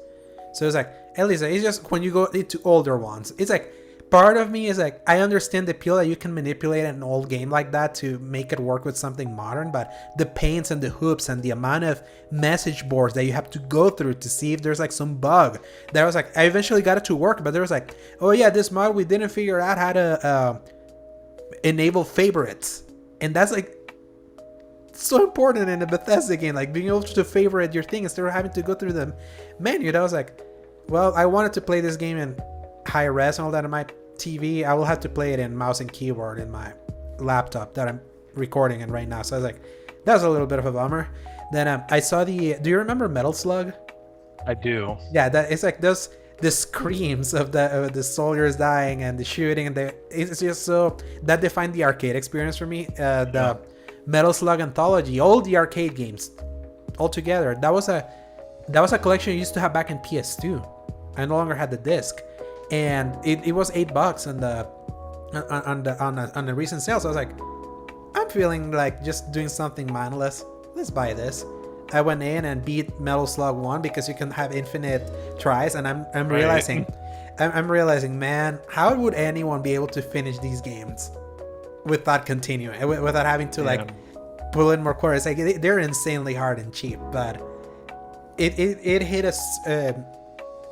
So it's like, at least it's just when you go into older ones, it's like part of me is like, I understand the appeal that you can manipulate an old game like that to make it work with something modern, but the paints and the hoops and the amount of message boards that you have to go through to see if there's like some bug that was like, I eventually got it to work, but there was like, oh yeah, this mod we didn't figure out how to enable favorites, and that's like so important in a Bethesda game, like being able to favorite your thing instead of having to go through the menu. That was like, well, I wanted to play this game in high res and all that on my TV. I will have to play it in mouse and keyboard in my laptop that I'm recording in right now. So I was like, that was a little bit of a bummer. Then I saw do you remember Metal Slug?
I do.
Yeah, that it's like the screams of the soldiers dying and the shooting, and it's just so that defined the arcade experience for me. The Metal Slug Anthology, all the arcade games all together. That was a collection I used to have back in PS2. I no longer had the disc, and it was $8 on the recent sale. So I was like, I'm feeling like just doing something mindless. Let's buy this. I went in and beat Metal Slug 1 because you can have infinite tries, and I'm realizing, man, how would anyone be able to finish these games without continuing, without having to like pull in more quarters? Like they're insanely hard and cheap, but it hit us.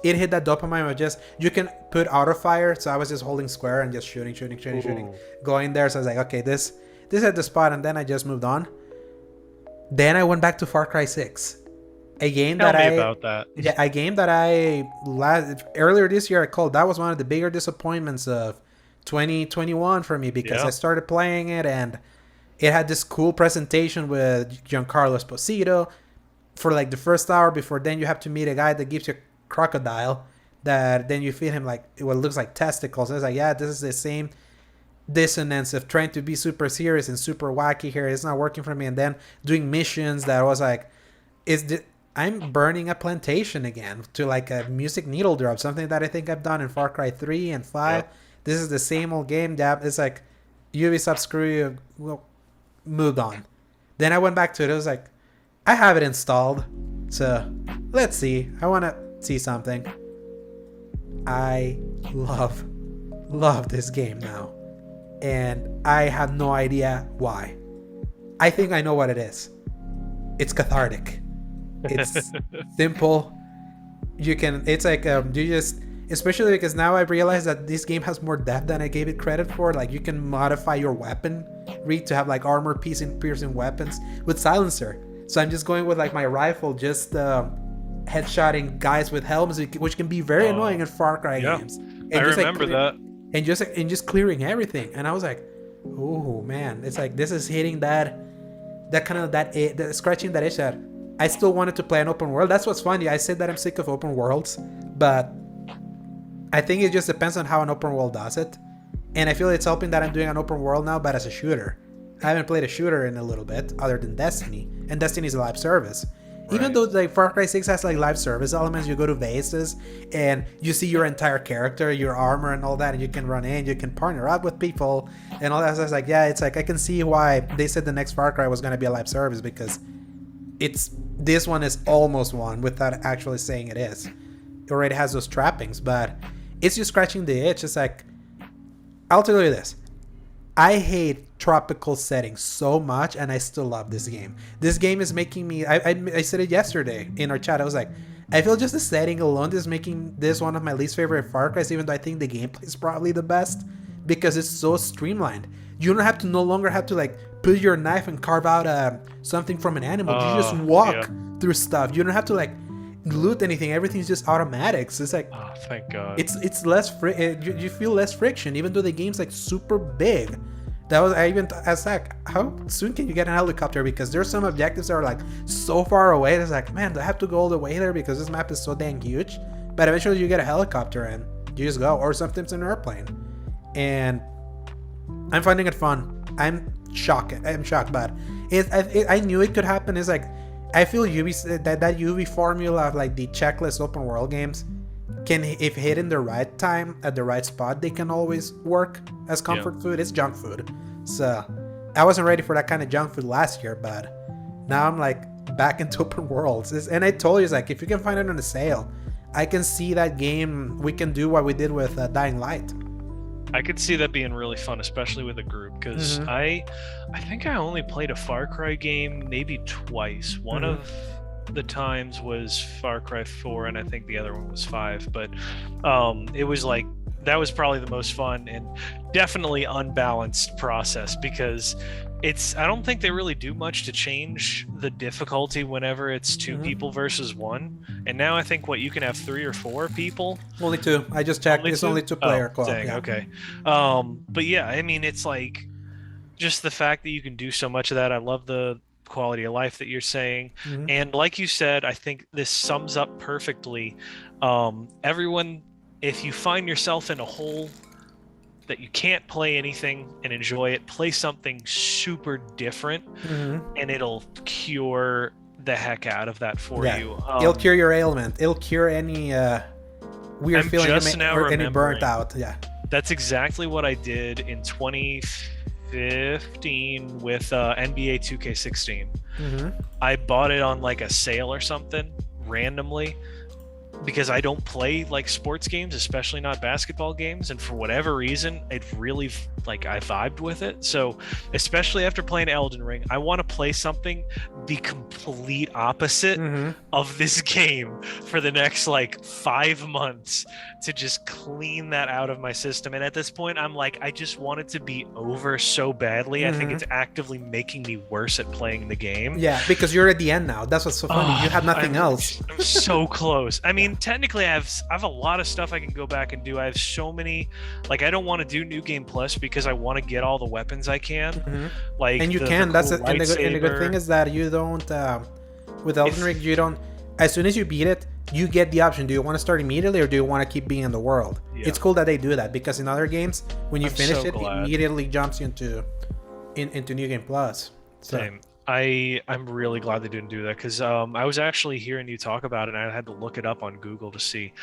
It hit that dopamine of just, you can put auto fire. So I was just holding square and just shooting, going there. So I was like, okay, this at the spot, and then I just moved on. Then I went back to Far Cry 6, a game
Tell me about that.
Yeah, a game that earlier this year I called that was one of the bigger disappointments of 2021 for me, because I started playing it and it had this cool presentation with Giancarlo Esposito for like the first hour. Before then, you have to meet a guy that gives you a crocodile that then you feed him like what looks like testicles. I was like, yeah, this is the same dissonance of trying to be super serious and super wacky here. It's not working for me. And then doing missions that was like, I'm burning a plantation again to like a music needle drop, something that I think I've done in Far Cry 3 and 5. This is the same old game that it's like, Ubisoft, screw you, well, moved on. Then I went back to it. It was like, I have it installed, so let's see. I want to see something. I love this game now, and I have no idea why. I think I know what it is. It's cathartic. It's simple. It's like especially because now I realize that this game has more depth than I gave it credit for. Like you can modify your weapon to have like armor piercing weapons with silencer. So I'm just going with like my rifle, just headshotting guys with helmets, which can be very annoying in Far Cry games. And
I remember that.
And just clearing everything. And I was like, oh man, it's like this is hitting that kind of that scratching that itch that I still wanted to play an open world. That's what's funny. I said that I'm sick of open worlds, but I think it just depends on how an open world does it. And I feel it's helping that I'm doing an open world now, but as a shooter. I haven't played a shooter in a little bit, other than Destiny, and Destiny is a live service. Even though like Far Cry 6 has like live service elements, you go to bases and you see your entire character, your armor and all that, and you can run in, you can partner up with people and all that. So I was like, yeah, it's like I can see why they said the next Far Cry was going to be a live service, because this one is almost one without actually saying it is. It already has those trappings, but it's just scratching the itch. It's like, I'll tell you this. I hate tropical settings so much, and I still love this game. This game is making me... I said it yesterday in our chat. I was like, I feel just the setting alone is making this one of my least favorite Far Cry's, even though I think the gameplay is probably the best, because it's so streamlined. You don't have to no longer have to like put your knife and carve out something from an animal. You just walk through stuff. You don't have to like loot anything. Everything's just automatic. So it's like,
oh, thank God.
It's less you feel less friction, even though the game's like super big. That was I was like, how soon can you get an helicopter? Because there's some objectives that are like so far away. It's like, man, do I have to go all the way there because this map is so dang huge? But eventually you get a helicopter and you just go, or sometimes an airplane. And I'm finding it fun. I'm shocked, but I knew it could happen. It's like, I feel that Ubi formula of like the checklist open world games can, if hit in the right time at the right spot, they can always work as comfort food. It's junk food. So I wasn't ready for that kind of junk food last year, but now I'm like back into open worlds. And I told you, it's like, if you can find it on a sale, I can see that game. We can do what we did with Dying Light.
I could see that being really fun, especially with a group, because I think I only played a Far Cry game maybe twice. One of the times was Far Cry 4, and I think the other one was 5. But it was like, that was probably the most fun and definitely unbalanced process, because I don't think they really do much to change the difficulty whenever it's 2 people versus 1. And now I think you can have 3 or 4 people.
Only 2. I just checked. It's only 2-player co-op.
Dang,
yeah.
Okay. But yeah, I mean, it's like just the fact that you can do so much of that. I love the quality of life that you're saying. And like you said, I think this sums up perfectly. Everyone, if you find yourself in a hole that you can't play anything and enjoy it, play something super different, and it'll cure the heck out of that for you.
It'll cure your ailment. It'll cure any weird feeling or any burnt out. Yeah,
that's exactly what I did in 2015 with NBA 2K16. I bought it on like a sale or something randomly, because I don't play like sports games, especially not basketball games, and for whatever reason it really I vibed with it. So especially after playing Elden Ring, I want to play something the complete opposite of this game for the next 5 months to just clean that out of my system. And at this point I'm like, I just want it to be over so badly. I think it's actively making me worse at playing the game.
Yeah, because you're at the end now. That's what's so funny. You have nothing else.
I'm so close. I mean, technically I have a lot of stuff I can go back and do. I have so many, I don't want to do New Game Plus because I want to get all the weapons I can.
And you can. That's cool. And the good thing is that you don't with Elden Ring, you don't, as soon as you beat it, you get the option. Do you want to start immediately, or do you want to keep being in the world? It's cool that they do that, because in other games, when you finish it immediately jumps you into New Game Plus. So.
Same. I'm really glad they didn't do that, because I was actually hearing you talk about it, and I had to look it up on Google to see,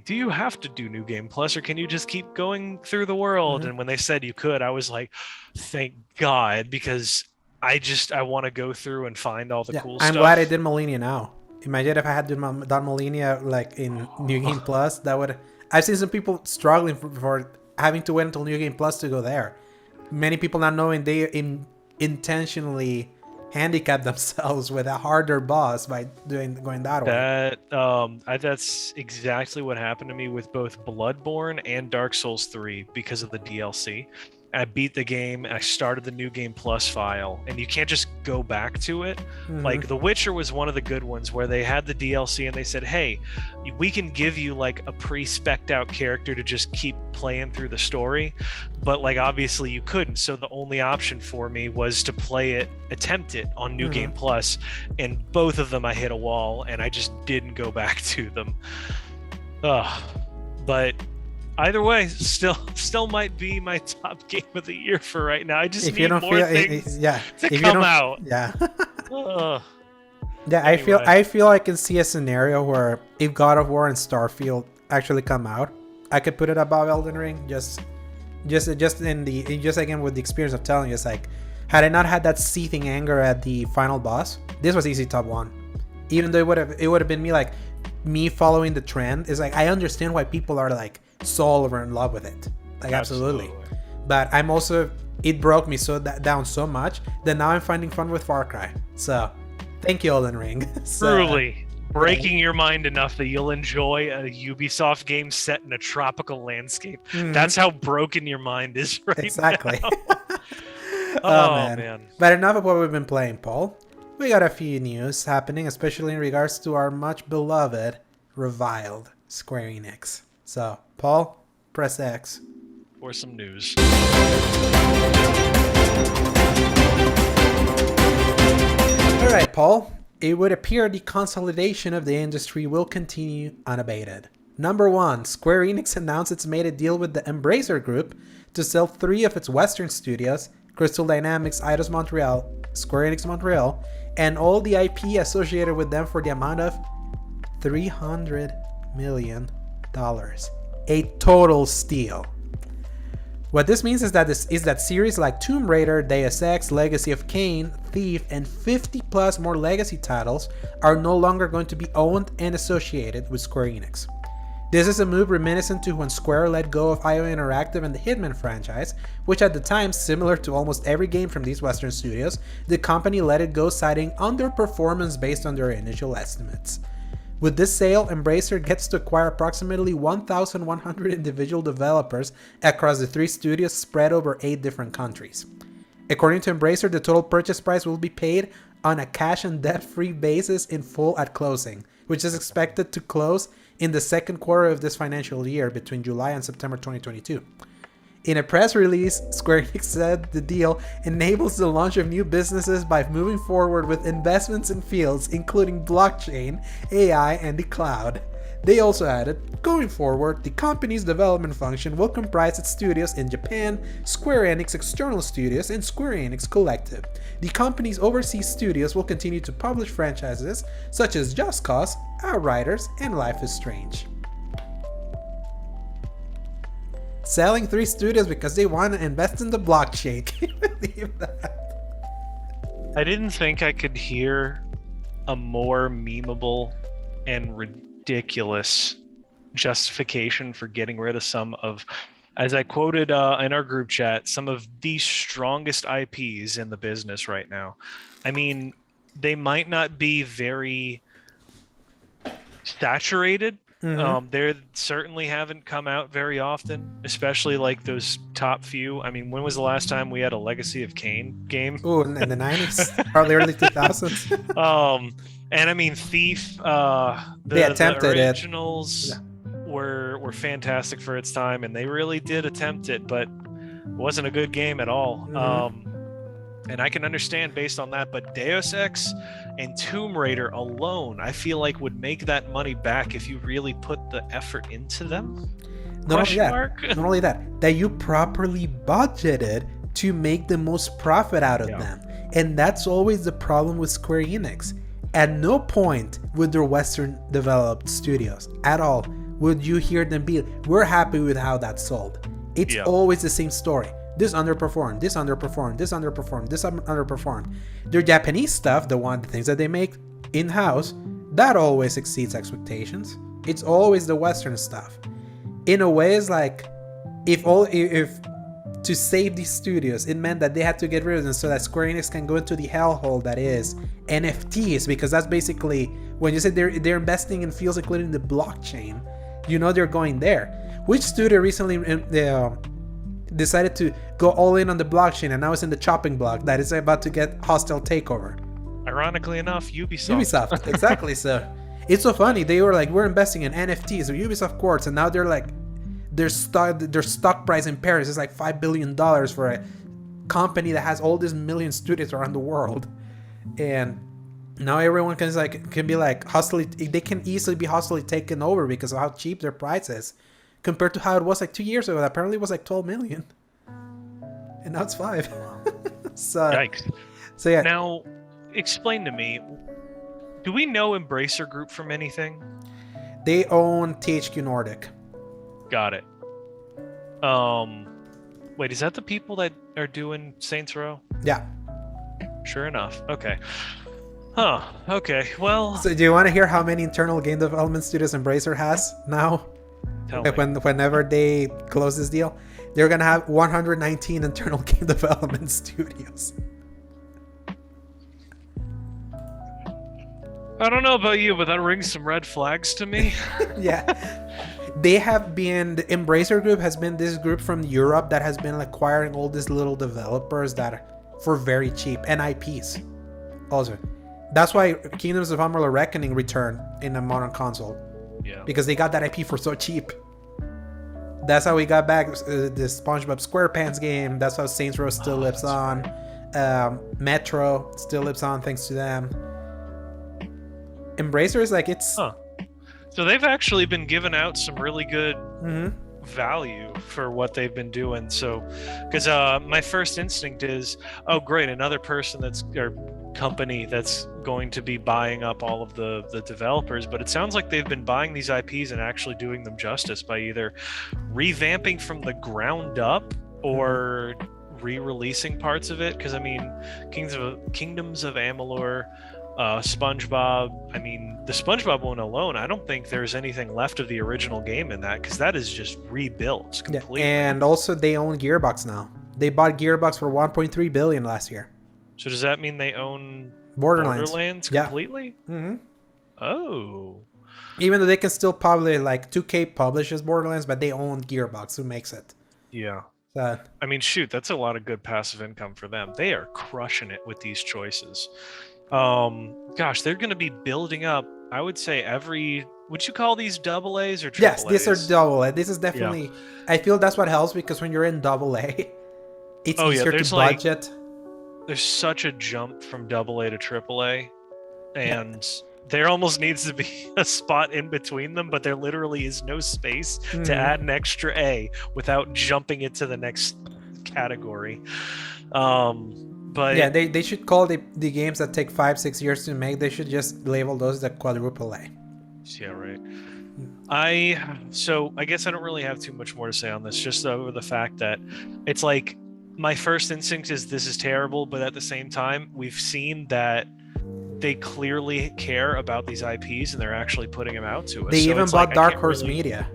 do you have to do New Game Plus, or can you just keep going through the world? And when they said you could, I was like, thank God, because I want to go through and find all the cool stuff.
I'm glad I did Millennia now. Imagine if I had done Millennia in New Game Plus. That would. I've seen some people struggling for having to wait until New Game Plus to go there. Many people not knowing they intentionally handicap themselves with a harder boss by going that way.
That's exactly what happened to me with both Bloodborne and Dark Souls 3 because of the DLC. I beat the game, I started the New Game Plus file, and you can't just go back to it. The Witcher was one of the good ones where they had the DLC and they said, hey, we can give you a pre-spec'd out character to just keep playing through the story, but obviously you couldn't. So the only option for me was to attempt it on New Game Plus, and both of them I hit a wall and I just didn't go back to them. But either way, still might be my top game of the year for right now. I just need more things to come out.
Yeah.
Anyway.
I feel I can see a scenario where if God of War and Starfield actually come out, I could put it above Elden Ring. Just again with the experience of telling you, it's had I not had that seething anger at the final boss, this was easy top 1. Even though it would have been me following the trend. It's I understand why people are so all over in love with it, absolutely. But I'm also, it broke me down so much that now I'm finding fun with Far Cry. So thank you, Elden Ring.
Truly breaking your mind enough that you'll enjoy a Ubisoft game set in a tropical landscape. That's how broken your mind is right
exactly
now.
Oh man. But enough of what we've been playing, Paul. We got a few news happening, especially in regards to our much beloved, reviled Square Enix. So, Paul, press X.
For some news.
Alright, Paul. It would appear the consolidation of the industry will continue unabated. Number 1, Square Enix announced it's made a deal with the Embracer Group to sell 3 of its Western studios, Crystal Dynamics, Eidos Montreal, Square Enix Montreal, and all the IP associated with them for the amount of $300 million. A total steal. What this means is that series like Tomb Raider, Deus Ex, Legacy of Kain, Thief, and 50 plus more legacy titles are no longer going to be owned and associated with Square Enix. This is a move reminiscent to when Square let go of IO Interactive and the Hitman franchise, which at the time, similar to almost every game from these Western studios, the company let it go citing underperformance based on their initial estimates. With this sale, Embracer gets to acquire approximately 1,100 individual developers across the 3 studios spread over 8 different countries. According to Embracer, the total purchase price will be paid on a cash and debt-free basis in full at closing, which is expected to close in the second quarter of this financial year between July and September 2022. In a press release, Square Enix said the deal enables the launch of new businesses by moving forward with investments in fields including blockchain, AI, and the cloud. They also added, going forward, the company's development function will comprise its studios in Japan, Square Enix External Studios, and Square Enix Collective. The company's overseas studios will continue to publish franchises such as Just Cause, Outriders, and Life is Strange. Selling 3 studios because they want to invest in the blockchain. Can you believe that?
I didn't think I could hear a more memeable and ridiculous justification for getting rid of some of, as I quoted in our group chat, some of the strongest IPs in the business right now. I mean, they might not be very saturated. They certainly haven't come out very often, especially like those top few. I mean, when was the last time we had a Legacy of Kain game?
Oh, in the 90s, probably early 2000s.
And I mean, Thief.
They attempted
the originals were fantastic for its time, and they really did attempt it, but it wasn't a good game at all. And I can understand based on that, but Deus Ex and Tomb Raider alone, I feel like would make that money back if you really put the effort into them.
Not only that, that you properly budgeted to make the most profit out of them. And that's always the problem with Square Enix. At no point with their Western developed studios at all would you hear them be, we're happy with how that sold. It's always the same story. This underperformed, this underperformed, this underperformed, this underperformed. Their Japanese stuff, the things that they make in-house, that always exceeds expectations. It's always the Western stuff. In a way, it's like, if to save these studios, it meant that they had to get rid of them so that Square Enix can go into the hellhole that is NFTs, because that's basically, when you say they're investing in fields including the blockchain, you know they're going there. Which studio recently decided to go all in on the blockchain and now it's in the chopping block that is about to get hostile takeover?
Ironically enough, Ubisoft.
Exactly. So it's so funny. They were like, we're investing in NFTs or Ubisoft Quartz, and now they're like, their stock price in Paris is like $5 billion for a company that has all these million studios around the world. And now everyone can be like hostily, they can easily be hostily taken over because of how cheap their price is compared to how it was like 2 years ago. That apparently was like 12 million. And now it's 5.
Yikes.
So yeah.
Now, explain to me, do we know Embracer Group from anything?
They own THQ Nordic.
Got it. Wait, is that the people that are doing Saints Row?
Yeah.
Sure enough. Okay. Huh. Okay. Well.
So do you want to hear how many internal game development studios Embracer has now?
Tell me.
Whenever they close this deal, they're gonna have 119 internal game development studios.
I don't know about you, but that rings some red flags to me.
Yeah. They have been, the Embracer Group has been this group from Europe that has been acquiring all these little developers that for very cheap, and IPs also. That's why Kingdoms of Amalur Reckoning returned in a modern console.
Yeah. Because
they got that IP for so cheap. That's how we got back the SpongeBob SquarePants game. That's how Saints Row still lives on. Metro still lives on thanks to them. Embracer is like, it's...
Huh. So they've actually been giving out some really good value for what they've been doing. So, because my first instinct is, oh great, another person or company that's going to be buying up all of the developers. But it sounds like they've been buying these IPs and actually doing them justice by either revamping from the ground up or re-releasing parts of it. Because I mean, Kingdoms of Amalur, SpongeBob. I mean, the SpongeBob one alone, I don't think there's anything left of the original game in that, because that is just rebuilt completely.
Yeah, and also they own Gearbox now. They bought Gearbox for 1.3 billion last year.
So does that mean they own
Borderlands
completely?
Yeah. Mm-hmm.
Oh.
Even though they can still probably, like, 2K publishes Borderlands, but they own Gearbox, who makes it.
Yeah.
So,
I mean, shoot, that's a lot of good passive income for them. They are crushing it with these choices. Gosh, they're going to be building up, I would say, would you call these double A's or triple A's?
Yes, these are double A. This is definitely, yeah. I feel that's what helps, because when you're in double A, it's easier to budget.
There's such a jump from double A to triple A, and there almost needs to be a spot in between them, but there literally is no space to add an extra A without jumping it to the next category. But
yeah, they should call the games that take 5-6 years to make, they should just label those the quadruple A.
Yeah, right. So I guess I don't really have too much more to say on this, just over the fact that it's like, my first instinct is this is terrible, but at the same time, we've seen that they clearly care about these IPs and they're actually putting them out to us.
They even bought Dark Horse Media.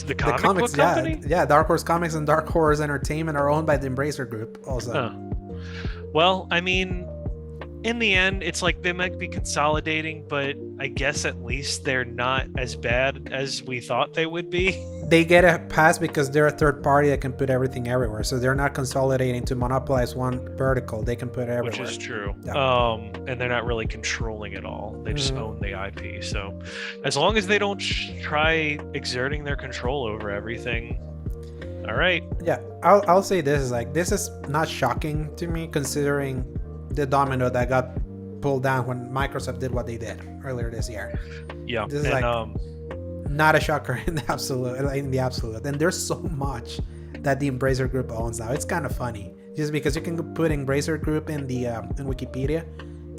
The comics, book company?
Yeah, Dark Horse Comics and Dark Horse Entertainment are owned by the Embracer Group also.
Well, I mean, in the end, it's like they might be consolidating, but I guess at least they're not as bad as we thought they would be.
They get a pass because they're a third party that can put everything everywhere. So they're not consolidating to monopolize one vertical. They can put it everywhere.
Which is true.
Yeah.
And they're not really controlling it all. They just own the IP. So as long as they don't try exerting their control over everything, all right.
Yeah, I'll say this is like, this is not shocking to me considering the domino that got pulled down when Microsoft did what they did earlier this year.
Yeah,
this is not a shocker in the absolute. And there's so much that the Embracer Group owns now. It's kind of funny, just because you can put Embracer Group in the in Wikipedia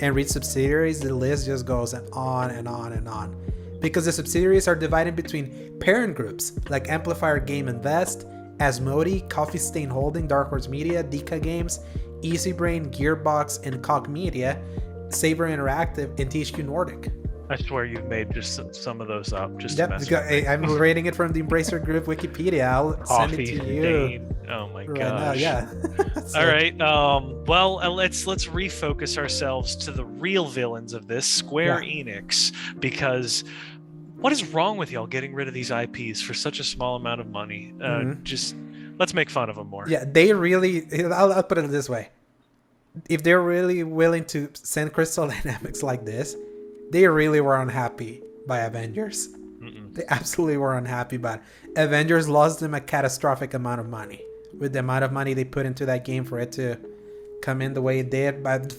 and read subsidiaries. The list just goes on and on and on, because the subsidiaries are divided between parent groups like Amplifier Game Invest, Asmodee, Coffee Stain Holding, Dark Horse Media, Deka Games, Easy Brain, Gearbox, and Cog Media, Saber Interactive, and THQ Nordic.
I swear you've made just some of those up. Just to mess with
I'm rating it from the Embracer Group Wikipedia. I'll send it to you.
Dane. Oh my gosh.
Now, yeah.
All right. Well, let's refocus ourselves to the real villains of this, Square Enix, because what is wrong with y'all getting rid of these IPs for such a small amount of money? Just let's make fun of them more.
Yeah, they really. I'll put it this way: if they're really willing to send Crystal Dynamics like this, they really were unhappy by Avengers. They absolutely were unhappy, but Avengers lost them a catastrophic amount of money. With the amount of money they put into that game for it to come in the way it did. But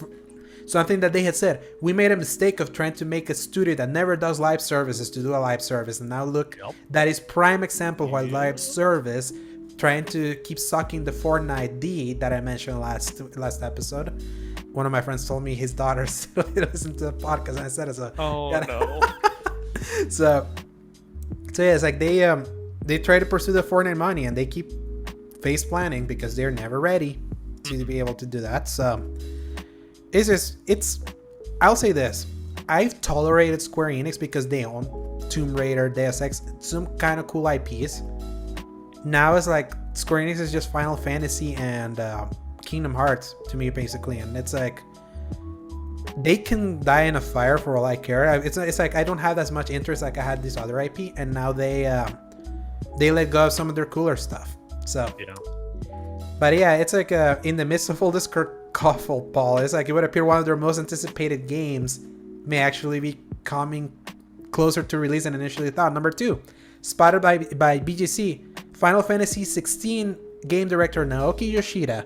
something that they had said, we made a mistake of trying to make a studio that never does live services to do a live service. And now look, that is prime example why live service, trying to keep sucking the Fortnite D that I mentioned last episode. One of my friends told me his daughter still listened to the podcast, and I said it's a
no.
so yeah, it's like they try to pursue the Fortnite money and they keep face planning because they're never ready to be able to do that. So I'll say this: I've tolerated Square Enix because they own Tomb Raider, Deus Ex, some kind of cool IPs. Now it's like Square Enix is just Final Fantasy and Kingdom Hearts to me, basically, and it's like they can die in a fire for all I care. It's like I don't have as much interest like I had this other IP, and now they let go of some of their cooler stuff. So but yeah, it's like in the midst of all this kerfuffle, Paul, it's like it would appear one of their most anticipated games may actually be coming closer to release than initially thought. Number 2, spotted by BGC, Final Fantasy 16 game director Naoki Yoshida,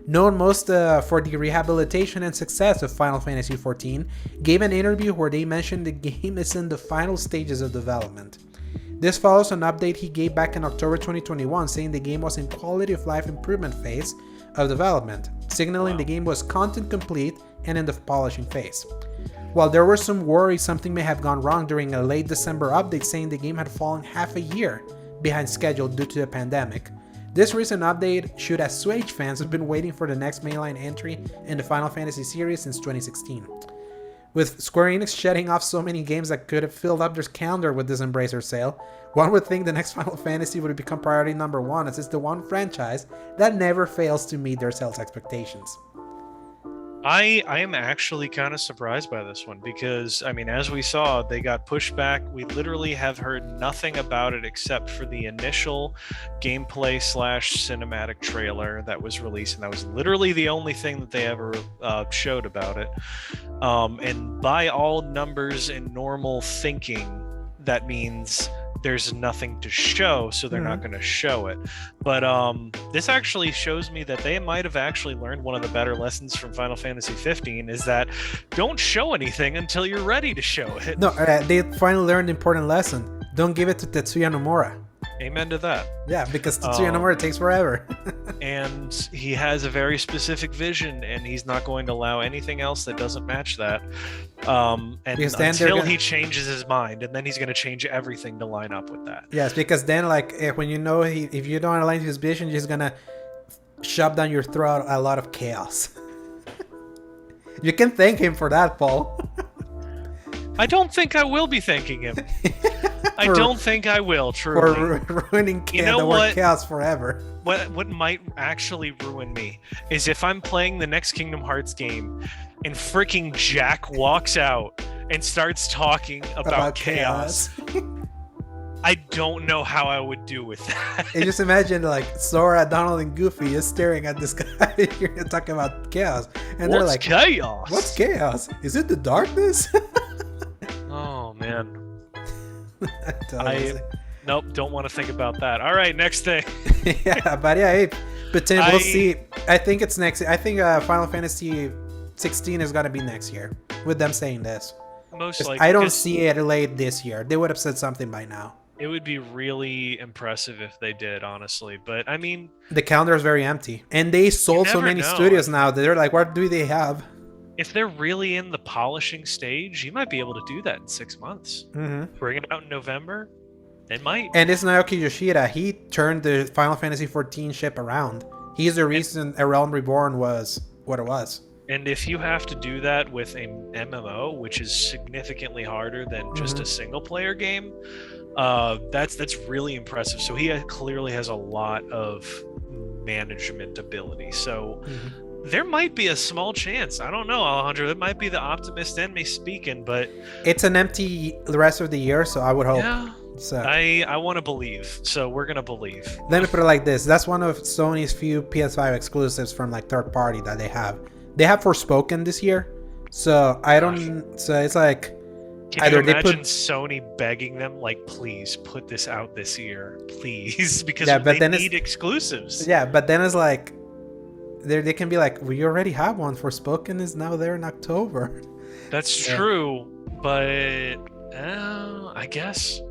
known most for the rehabilitation and success of Final Fantasy XIV, gave an interview where they mentioned the game is in the final stages of development. This follows an update he gave back in October 2021, saying the game was in quality of life improvement phase of development, signaling the game was content complete and in the polishing phase. While there were some worries something may have gone wrong during a late December update saying the game had fallen half a year behind schedule due to the pandemic, this recent update should assuage fans who've been waiting for the next mainline entry in the Final Fantasy series since 2016. With Square Enix shedding off so many games that could have filled up their calendar with this Embracer sale, one would think the next Final Fantasy would become priority number one, as it's the one franchise that never fails to meet their sales expectations.
I am actually kind of surprised by this one because, I mean, as we saw, they got pushed back. We literally have heard nothing about it except for the initial gameplay / cinematic trailer that was released, and that was literally the only thing that they ever showed about it. And by all numbers and normal thinking, that means there's nothing to show, so they're not going to show it. But this actually shows me that they might have actually learned one of the better lessons from Final Fantasy 15 is that don't show anything until you're ready to show it.
No, they finally learned an important lesson. Don't give it to Tetsuya Nomura.
Amen to that.
Yeah, because Tetsuya Nomura takes forever.
And he has a very specific vision, and he's not going to allow anything else that doesn't match that. And until he changes his mind, and then he's going to change everything to line up with that.
Yes, because then, like, when you know if you don't align to his vision, he's going to shove down your throat a lot of chaos. You can thank him for that, Paul.
I don't think I will be thanking him. I don't think I will, truly.
For ruining the word chaos forever.
What might actually ruin me is if I'm playing the next Kingdom Hearts game and freaking Jack walks out and starts talking about chaos. I don't know how I would do with that.
And just imagine like Sora, Donald, and Goofy just staring at this guy here talking about chaos. And they're like,
chaos?
What's chaos? Is it the darkness?
Oh, man.
Nope,
don't want to think about that. All right, next thing.
But then we'll see. I think it's next. I think Final Fantasy 16 is gonna be next year. With them saying this,
most likely.
I don't see it late this year. They would have said something by now.
It would be really impressive if they did, honestly. But I mean,
the calendar is very empty, and they sold so many studios now that they're like, what do they have?
If they're really in the polishing stage, you might be able to do that in 6 months. Bring it out in November. It might.
And it's Naoki Yoshida. He turned the Final Fantasy 14 ship around. He's the reason A Realm Reborn was what it was.
And if you have to do that with a MMO, which is significantly harder than just a single player game, that's really impressive. So he clearly has a lot of management ability. So there might be a small chance. I don't know, Alejandro. It might be the optimist in me speaking, but
it's an empty the rest of the year, so I would hope.
Yeah. So I want to believe, so we're gonna believe.
Let me put it like this: that's one of Sony's few PS5 exclusives from like third party that they have. They have Forspoken this year, so I don't. So it's like,
can you imagine Sony begging them, like, please put this out this year, please, because they need exclusives.
Yeah, but then it's like, they can be like, we already have one. Forspoken is now there in October.
That's true, but I guess.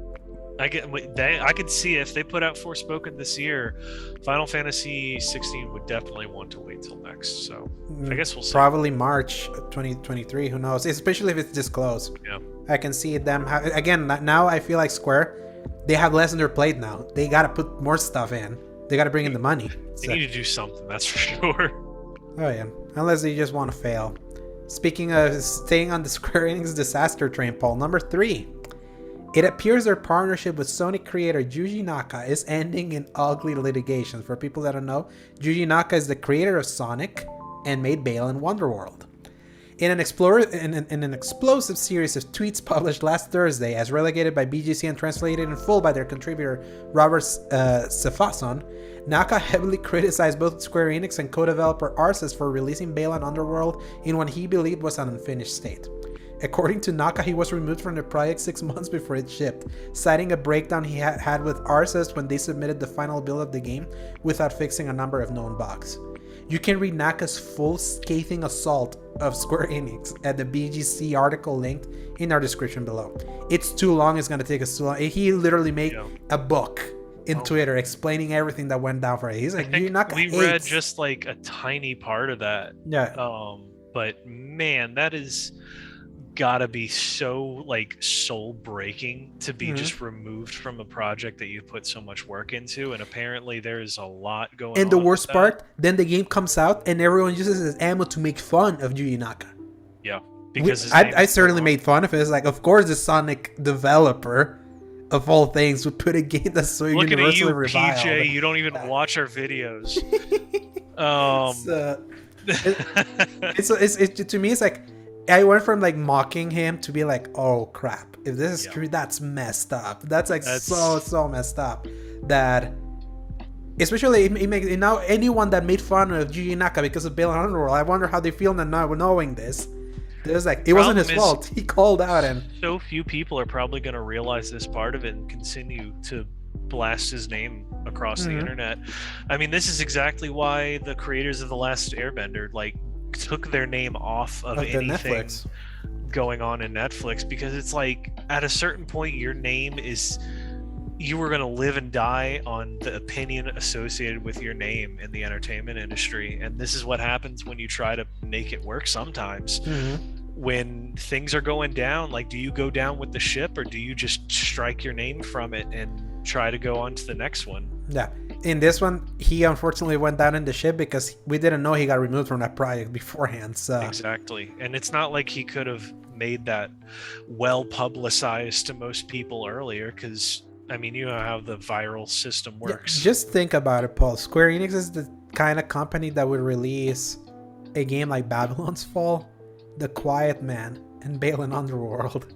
I could see if they put out Forspoken this year, Final Fantasy 16 would definitely want to wait till next. So I guess we'll see.
Probably March 2023. Who knows? Especially if it's this close. Yeah. I can see them. Again, now I feel like Square, they have less on their plate now. They got to put more stuff in. They got to bring in the money.
They need to do something. That's for sure.
Oh yeah. Unless they just want to fail. Speaking of staying on the Square Enix disaster train, Paul, number 3. It appears their partnership with Sonic creator Yuji Naka is ending in ugly litigation. For people that don't know, Yuji Naka is the creator of Sonic and made Balan Wonderworld. In an explosive series of tweets published last Thursday, as relegated by BGC and translated in full by their contributor Robert Cefason, Naka heavily criticized both Square Enix and co-developer Arceus for releasing Balan Wonderworld in what he believed was an unfinished state. According to Naka, he was removed from the project 6 months before it shipped, citing a breakdown he had with Arceus when they submitted the final build of the game without fixing a number of known bugs. You can read Naka's full scathing assault of Square Enix at the BGC article linked in our description below. It's too long, it's going to take us too long. He literally made a book in Twitter explaining everything that went down for it. He's like,
Yuji Naka hates. We read just like a tiny part of that.
Yeah.
But man, that is gotta be so like soul breaking to be just removed from a project that you put so much work into, and apparently there's a lot going on.
And the worst part, then the game comes out and everyone uses it as ammo to make fun of Yuji Naka.
Yeah. because his name
I
is
certainly
Balan.
made fun of it. It's like, of course, the Sonic developer, of all things, would put a game that's so
Looking at
universally
you,
reviled.
PJ. You don't even watch our videos.
To me, it's like I went from like mocking him to be like, oh crap, if this is true, that's messed up. That's like so messed up. That especially it makes now anyone that made fun of Yuji Naka because of Balan Wonderworld, I wonder how they feel now knowing this. There's like it wasn't his fault. He called out, and
so few people are probably going to realize this part of it and continue to blast his name across the internet. I mean, this is exactly why the creators of The Last Airbender like took their name off of anything
Netflix
going on in Netflix, because it's like at a certain point your name is, you were going to live and die on the opinion associated with your name in the entertainment industry. And this is what happens when you try to make it work sometimes. When things are going down, like, do you go down with the ship, or do you just strike your name from it and try to go on to the next one?
Yeah. In this one, he unfortunately went down in the ship because we didn't know he got removed from that project beforehand. So
exactly. And it's not like he could have made that well publicized to most people earlier, because I mean, you know how the viral system works.
Just think about it, Paul. Square Enix is the kind of company that would release a game like Babylon's Fall, The Quiet Man, and Balan Wonderworld.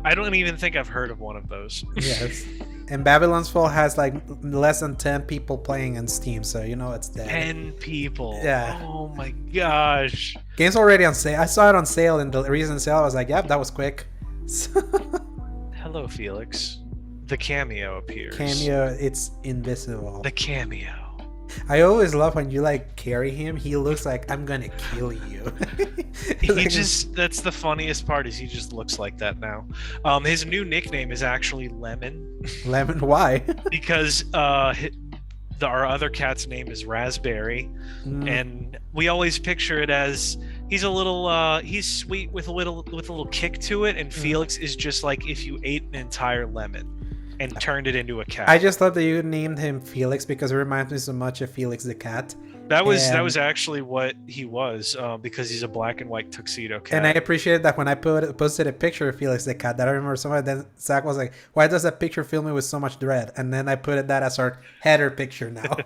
I don't even think I've heard of one of those.
Yes. And Babylon's Fall has like less than 10 people playing on Steam, so you know it's dead.
10 people.
Yeah.
Oh my gosh.
Game's already on sale. I saw it on sale in the recent sale. I was like, yep, that was quick.
Hello, Felix. The cameo appears.
Cameo, it's invisible.
The cameo.
I always love when you like carry him. He looks like I'm gonna kill you.
That's the funniest part, is he just looks like that now. His new nickname is actually Lemon.
Lemon, why?
Because our other cat's name is Raspberry, and we always picture it as he's a little he's sweet with a little kick to it, and Felix is just like if you ate an entire lemon and turned it into a cat.
I just love that you named him Felix because it reminds me so much of Felix the cat.
That was actually what he was, because he's a black and white tuxedo cat.
And I appreciated that when I posted a picture of Felix the cat, that I remember someone, then Zach was like, why does that picture fill me with so much dread? And then I put that as our header picture now.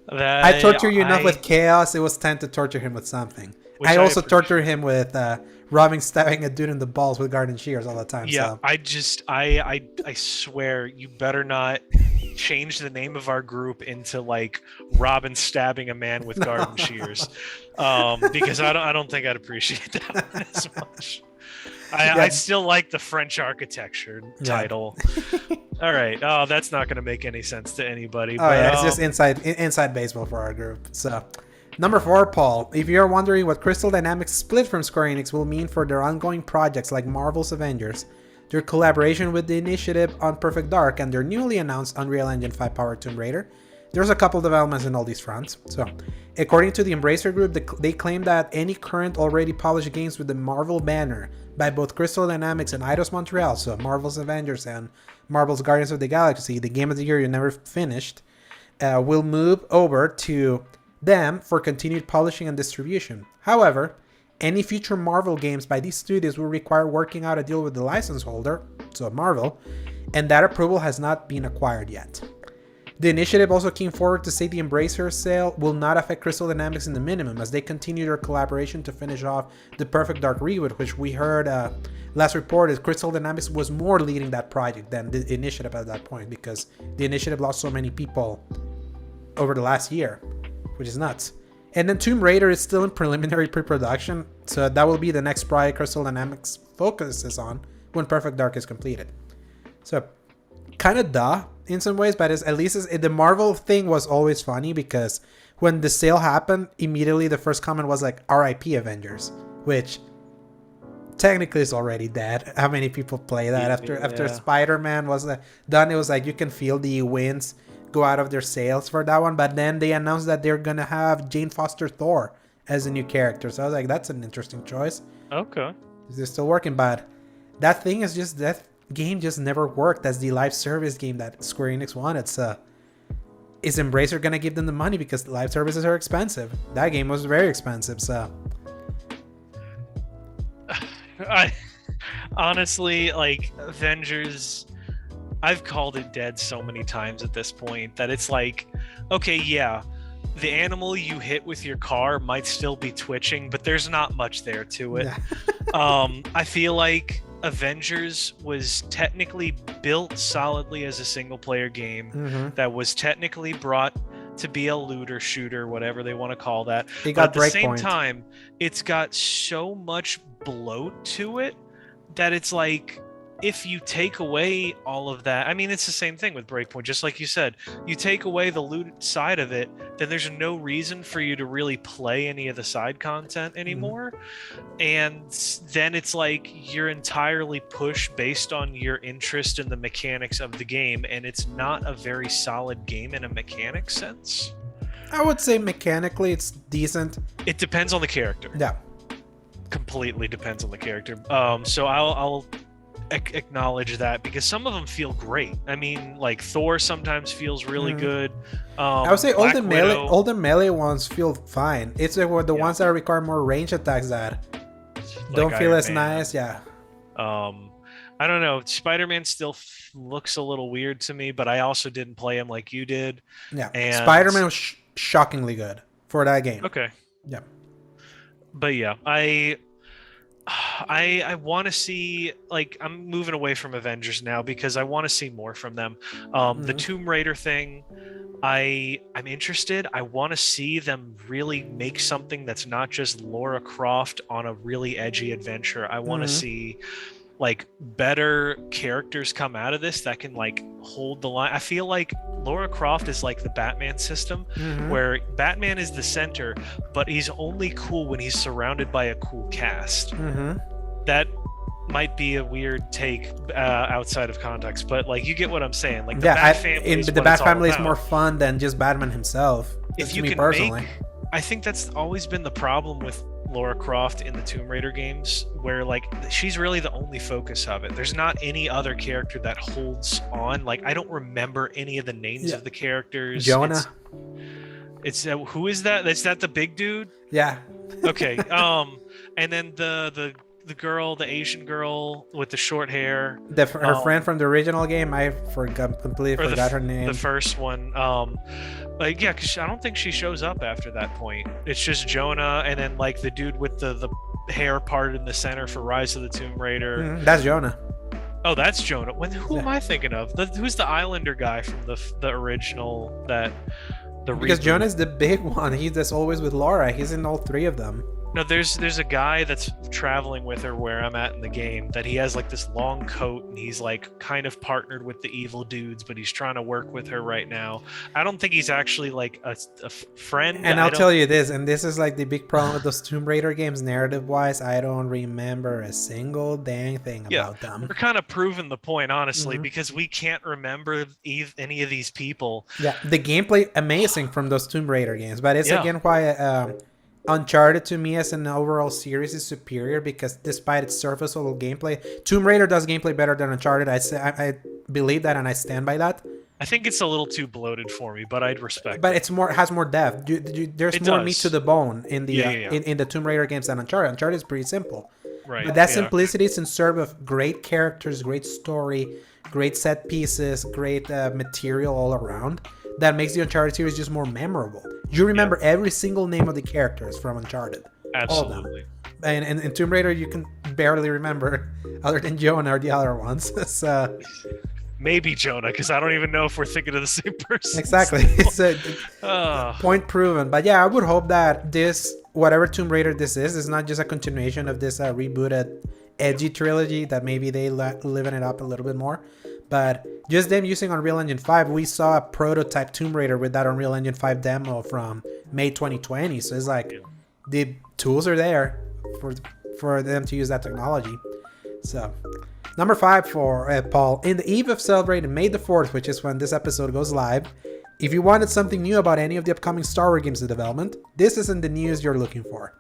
I torture you enough with chaos, it was time to torture him with something. I also torture him with stabbing a dude in the balls with garden shears all the time.
Yeah,
so.
I swear you better not change the name of our group into like Robin stabbing a man with garden shears, because I don't think I'd appreciate that one as much. I still like the French architecture title. All right. Oh, that's not going to make any sense to anybody.
It's just inside baseball for our group. So, number 4, Paul. If you're wondering what Crystal Dynamics' split from Square Enix will mean for their ongoing projects like Marvel's Avengers, their collaboration with the Initiative on Perfect Dark, and their newly announced Unreal Engine 5 powered Tomb Raider, there's a couple developments in all these fronts. So, according to the Embracer Group, they claim that any current already published games with the Marvel banner by both Crystal Dynamics and Eidos Montreal, so Marvel's Avengers and Marvel's Guardians of the Galaxy, the game of the year you never finished, will move over to them for continued publishing and distribution. However, any future Marvel games by these studios will require working out a deal with the license holder, so Marvel, and that approval has not been acquired yet. The Initiative also came forward to say the Embracer sale will not affect Crystal Dynamics in the minimum as they continue their collaboration to finish off the Perfect Dark reboot, which we heard last report is Crystal Dynamics was more leading that project than the Initiative at that point because the Initiative lost so many people over the last year, which is nuts. And then Tomb Raider is still in preliminary pre-production, so that will be the next project Crystal Dynamics focuses on when Perfect Dark is completed. So, kind of duh in some ways, but at least the Marvel thing was always funny because when the sale happened, immediately the first comment was like RIP Avengers, which technically is already dead. How many people play that after Spider-Man was done? It was like you can feel the wins go out of their sales for that one, but then they announced that they're gonna have Jane Foster Thor as a new character, so I was like, that's an interesting choice.
Okay,
they're still working, but that thing is just that game just never worked as the live service game that Square Enix wanted. So is Embracer gonna give them the money because live services are expensive? That game was very expensive, so.
I honestly, like, Avengers, I've called it dead so many times at this point that it's like, okay, yeah, the animal you hit with your car might still be twitching, but there's not much there to it. I feel like Avengers was technically built solidly as a single player game that was technically brought to be a looter shooter, whatever they want to call that.
It
But
got
at the same
Breakpoint.
time, it's got so much bloat to it that it's like, if you take away all of that, I mean, it's the same thing with Breakpoint, just like you said. You take away the loot side of it, then there's no reason for you to really play any of the side content anymore. And then it's like you're entirely pushed based on your interest in the mechanics of the game, and it's not a very solid game in a mechanic sense.
I would say mechanically it's decent.
It depends on the character.
Yeah.
Completely depends on the character. So I'll acknowledge that, because some of them feel great. I mean, like Thor sometimes feels really good.
I would say all
Black
the
Widow,
melee ones feel fine. It's the ones that require more range attacks that don't feel
Iron
as
Man.
nice. Yeah.
I don't know. Spider-Man still looks a little weird to me, but I also didn't play him like you did.
Yeah.
And-
Spider-Man was shockingly good for that game.
Okay.
Yeah.
But yeah, I want to see, like, I'm moving away from Avengers now because I want to see more from them. The Tomb Raider thing, I'm interested. I want to see them really make something that's not just Lara Croft on a really edgy adventure. I want to see like better characters come out of this that can like hold the line. I feel like Lara Croft is like the Batman system, where Batman is the center, but he's only cool when he's surrounded by a cool cast. That might be a weird take outside of context, but like, you get what I'm saying. Like, the Bat Family is
the
what
Bat
it's all
Family is
about.
more fun than just Batman himself.
If
To
you
me
can
personally.
I think that's always been the problem with Lara Croft in the Tomb Raider games, where like she's really the only focus of it. There's not any other character that holds on. Like, I don't remember any of the names of the characters.
Jonah.
It's who is that? Is that the big dude?
Yeah.
Okay. And then the girl, the Asian girl with the short hair.
Her friend from the original game, I completely forgot her name.
The first one. Like, yeah, because I don't think she shows up after that point. It's just Jonah, and then like the dude with the hair parted in the center for Rise of the Tomb Raider.
That's Jonah.
Oh, that's Jonah. Who am I thinking of? Who's the Islander guy from the original? Because reboot?
Jonah's the big one. He's just always with Laura. He's in all three of them.
No, there's a guy that's traveling with her where I'm at in the game, that he has like this long coat, and he's like kind of partnered with the evil dudes, but he's trying to work with her right now. I don't think he's actually like a friend.
And I'll tell you this, and this is like the big problem with those Tomb Raider games, narrative wise, I don't remember a single dang thing about them.
We're kind of proving the point, honestly, because we can't remember any of these people.
Yeah, the gameplay amazing from those Tomb Raider games, but it's again why Uncharted to me as an overall series is superior, because despite its surface level gameplay, Tomb Raider does gameplay better than Uncharted. I believe that, and I stand by that.
I think it's a little too bloated for me, but I'd respect.
But it has more depth. There's more meat to the bone in the in the Tomb Raider games than Uncharted. Uncharted is pretty simple.
Right.
But that simplicity is in service of great characters, great story, great set pieces, great material all around. That makes the Uncharted series just more memorable. You remember every single name of the characters from Uncharted.
Absolutely.
All of them. And in Tomb Raider, you can barely remember, other than Jonah or the other ones. So,
maybe Jonah, because I don't even know if we're thinking of the same person.
Exactly. It's a point proven. But yeah, I would hope that this, whatever Tomb Raider this is not just a continuation of this rebooted edgy trilogy, that maybe they living it up a little bit more. But just them using Unreal Engine 5, we saw a prototype Tomb Raider with that Unreal Engine 5 demo from May 2020. So it's like the tools are there for them to use that technology. So number 5 for Paul. In the eve of celebrating May the 4th, which is when this episode goes live, if you wanted something new about any of the upcoming Star Wars games in development, this isn't the news you're looking for.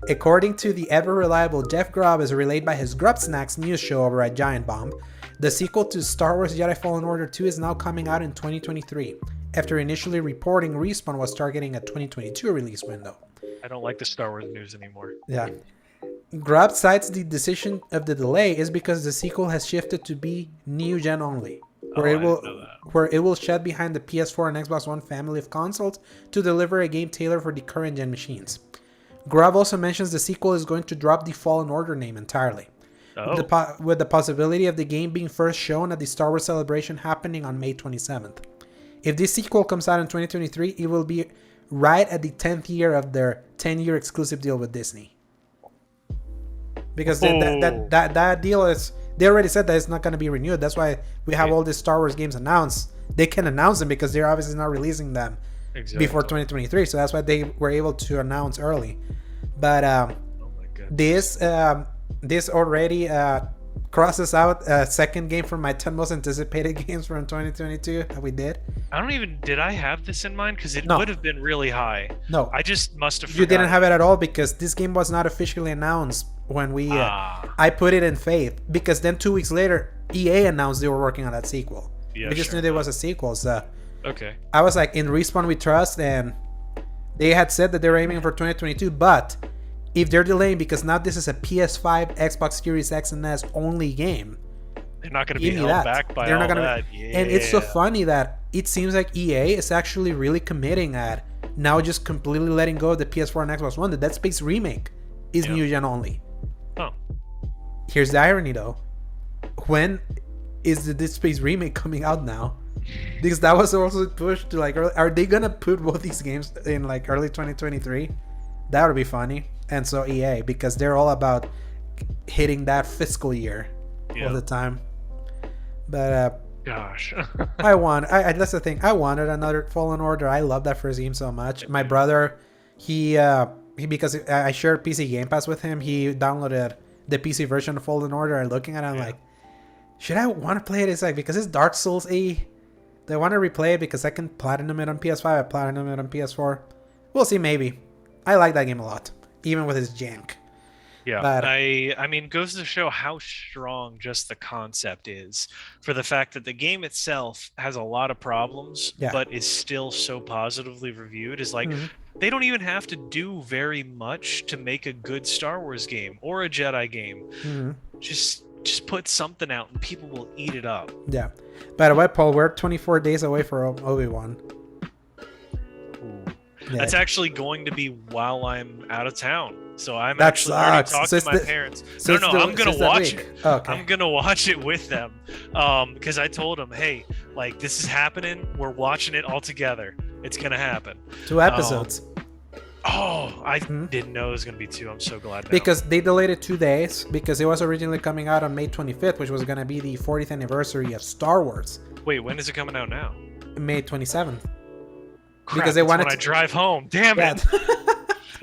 According to the ever-reliable Jeff Grubb, as relayed by his Grub Snacks news show over at Giant Bomb, the sequel to Star Wars Jedi Fallen Order 2 is now coming out in 2023. after initially reporting Respawn was targeting a 2022 release window.
I don't like the Star Wars news anymore.
Yeah. Grubb cites the decision of the delay is because the sequel has shifted to be new gen only, where it will shed behind the PS4 and Xbox One family of consoles to deliver a game tailored for the current gen machines. Grubb also mentions the sequel is going to drop the Fallen Order name entirely, with the possibility of the game being first shown at the Star Wars Celebration happening on May 27th. If this sequel comes out in 2023, it will be right at the 10th year of their 10-year exclusive deal with Disney. Because that deal is, they already said that it's not going to be renewed. That's why we have all these Star Wars games announced. They can announce them because they're obviously not releasing them before 2023. So that's why they were able to announce early. But this already crosses out a second game from my 10 most anticipated games from 2022 that we did.
Did I have this in mind? Because it would have been really high.
No.
I just must have
You didn't have it at all because this game was not officially announced when we I put it in faith, because then 2 weeks later EA announced they were working on that sequel. We just knew there was a sequel, so
okay.
I was like, in Respawn we trust, and they had said that they were aiming for 2022, but if they're delaying because now this is a PS5, Xbox Series X and S only game,
they're not going to be held back by all that.
And it's so funny that it seems like EA is actually really committing at now just completely letting go of the PS4 and Xbox One. The Dead Space remake is new gen only.
Oh.
Here's the irony though. When is the Dead Space remake coming out now? Because that was also pushed to like, are they gonna put both these games in like early 2023? That would be funny. And so EA, because they're all about hitting that fiscal year all the time. But
gosh,
that's the thing. I wanted another Fallen Order. I love that first game so much. My brother, he because I shared PC Game Pass with him, he downloaded the PC version of Fallen Order. And looking at it, I'm like, should I want to play it? It's like, because it's Dark Souls-y. Do I want to replay it because I can platinum it on PS5? I platinum it on PS4. We'll see, maybe. I like that game a lot, even with its jank.
Yeah,
but
I mean, goes to show how strong just the concept is, for the fact that the game itself has a lot of problems, but is still so positively reviewed. Is like, they don't even have to do very much to make a good Star Wars game or a Jedi game. Just put something out and people will eat it up.
Yeah. By the way, Paul, we're 24 days away from Obi-Wan.
That's actually going to be while I'm out of town. So I'm actually already talking to my parents. No, I'm going to watch it. Okay. I'm going to watch it with them. Because I told them, hey, like, this is happening. We're watching it all together. It's going to happen.
2 episodes.
I didn't know it was going to be 2. I'm so glad now.
Because they delayed it 2 days, because it was originally coming out on May 25th, which was going to be the 40th anniversary of Star Wars.
Wait, when is it coming out now?
May 27th.
Crap, because they wanted when I drive home. Damn it.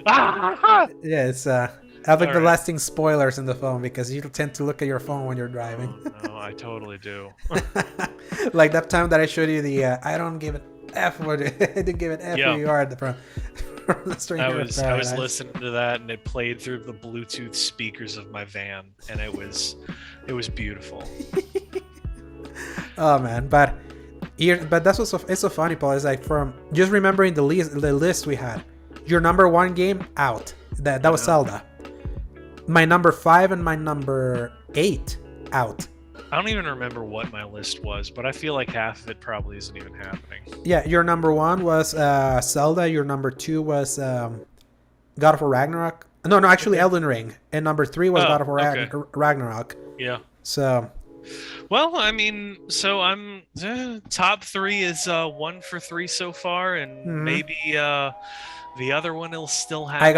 Yeah, it's lasting spoilers in the phone, because you tend to look at your phone when you're driving.
No, I totally do.
Like that time that I showed you the I don't give an F what I didn't give an F where you are at the front.
I was listening to that, and it played through the Bluetooth speakers of my van, and it was beautiful.
Oh man, but that's what's it's so funny, Paul. It's like, from just remembering the list we had. Your number 1 game out. That was Zelda. My number 5 and my number 8 out.
I don't even remember what my list was, but I feel like half of it probably isn't even happening.
Yeah, your number 1 was Zelda. Your number 2 was God of War Ragnarok. No, actually Elden Ring. And number 3 was God of War Ragnarok.
Yeah.
So.
Well, I mean, so I'm top 3 is 1 for 3 so far, and maybe the other one will still happen.
I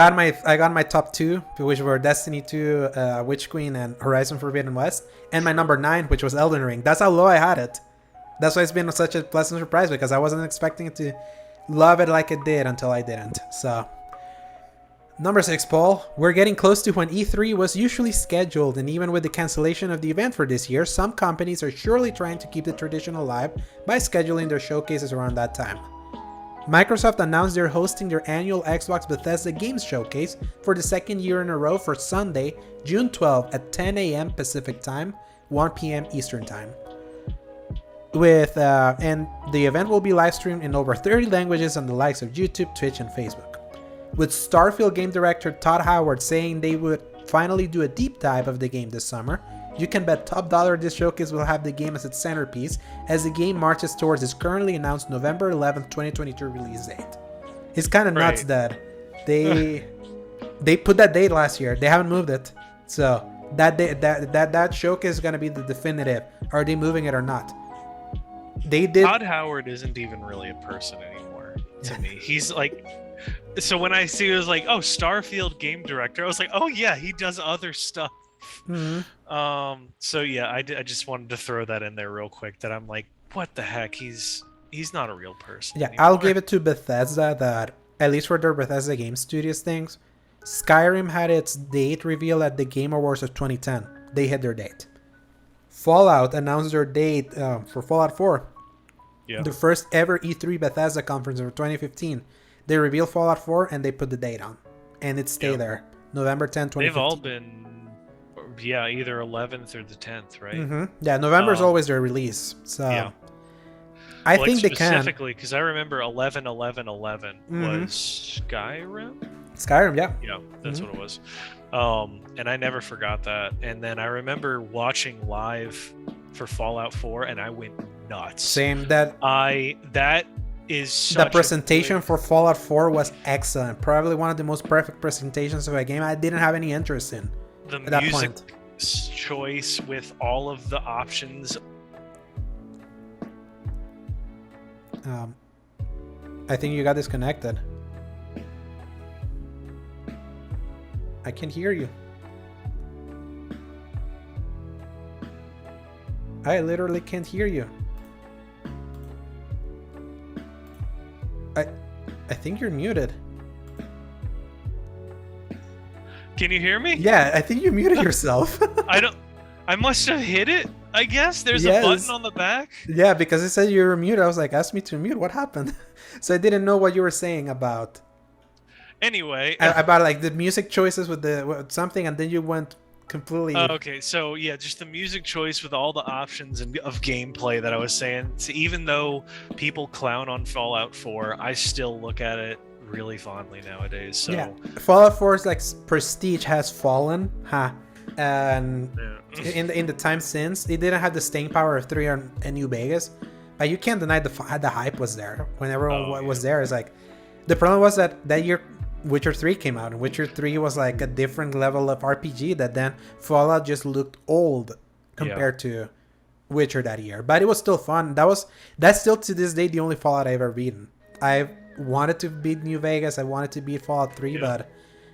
got my top 2, which were Destiny 2, Witch Queen, and Horizon Forbidden West, and my number 9, which was Elden Ring. That's how low I had it. That's why it's been such a pleasant surprise, because I wasn't expecting it to love it like it did until I didn't. So, number 6, Paul. We're getting close to when E3 was usually scheduled, and even with the cancellation of the event for this year, some companies are surely trying to keep the tradition alive by scheduling their showcases around that time. Microsoft announced they're hosting their annual Xbox Bethesda Games Showcase for the 2nd year in a row for Sunday, June 12 at 10 a.m. Pacific Time, 1 p.m. Eastern Time. And the event will be live streamed in over 30 languages on the likes of YouTube, Twitch, and Facebook. With Starfield game director Todd Howard saying they would finally do a deep dive of the game this summer, you can bet top dollar this showcase will have the game as its centerpiece as the game marches towards its currently announced November 11th, 2022 release date. It's kind of nuts that they put that date last year. They haven't moved it. So that showcase is going to be the definitive. Are they moving it or not?
Todd Howard isn't even really a person anymore to me. He's like, so when I see it was like, oh, Starfield game director, I was like, oh yeah, he does other stuff.
Mm-hmm.
So yeah, I just wanted to throw that in there real quick. That I'm like, what the heck? He's not a real person.
Yeah,
anymore.
I'll give it to Bethesda that at least for their Bethesda Game Studios things, Skyrim had its date reveal at the Game Awards of 2010. They hit their date. Fallout announced their date for Fallout 4.
Yeah.
The first ever E3 Bethesda conference of 2015. They revealed Fallout 4 and they put the date on. And it stayed there. November 10, 2015.
They've all been, either 11th or the 10th, right?
Mm-hmm. Yeah, November is always their release. So
yeah.
I think they can.
Specifically, because I remember 11/11/11 was Skyrim?
Skyrim, yeah.
Yeah, that's what it was. And I never forgot that. And then I remember watching live for Fallout 4 and I went nuts.
Same. That
is such
the presentation for Fallout 4 was excellent. Probably one of the most perfect presentations of a game I didn't have any interest in.
The
at
music
that point.
Choice with all of the options.
I think you got disconnected. I can hear you. I literally can't hear you. I think you're muted.
Can you hear me?
Yeah, I think you muted yourself.
I must have hit it, I guess. There's
Yes.
a button on the back.
Yeah, because it said you were muted. I was like, ask me to mute. What happened? So I didn't know what you were saying about.
Anyway.
About like the music choices with something, and then you went completely.
Okay, so yeah, just the music choice with all the options of gameplay that I was saying. So even though people clown on Fallout 4, I still look at it really fondly nowadays. So
yeah, Fallout 4's like prestige has fallen, and in the time since it didn't have the staying power of 3 and New Vegas, but you can't deny the hype was there when everyone was there. It's like the problem was that year Witcher 3 came out, and Witcher 3 was like a different level of RPG that then Fallout just looked old compared to Witcher that year. But it was still fun. That's still to this day the only Fallout I've ever beaten. I wanted to beat New Vegas, I wanted to beat Fallout 3, but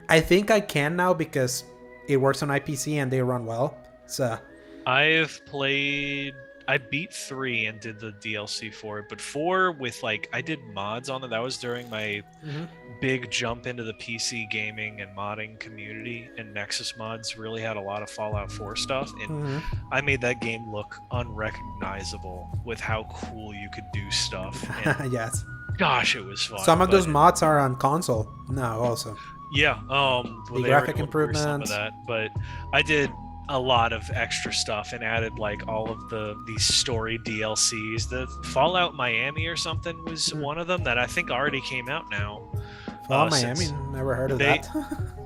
I think I can now because it works on IPC and they run well. So
I beat 3 and did the DLC for it, but 4 with I did mods on it. That was during my big jump into the PC gaming and modding community, and Nexus Mods really had a lot of Fallout 4 stuff, and I made that game look unrecognizable with how cool you could do stuff. And
yes.
Gosh, it was fun.
Some of those mods are on console now also.
Yeah,
the graphic improvements.
Some of that, but I did a lot of extra stuff and added all of these story DLCs. The Fallout Miami or something was one of them that I think already came out now.
Fallout Miami, never heard of that.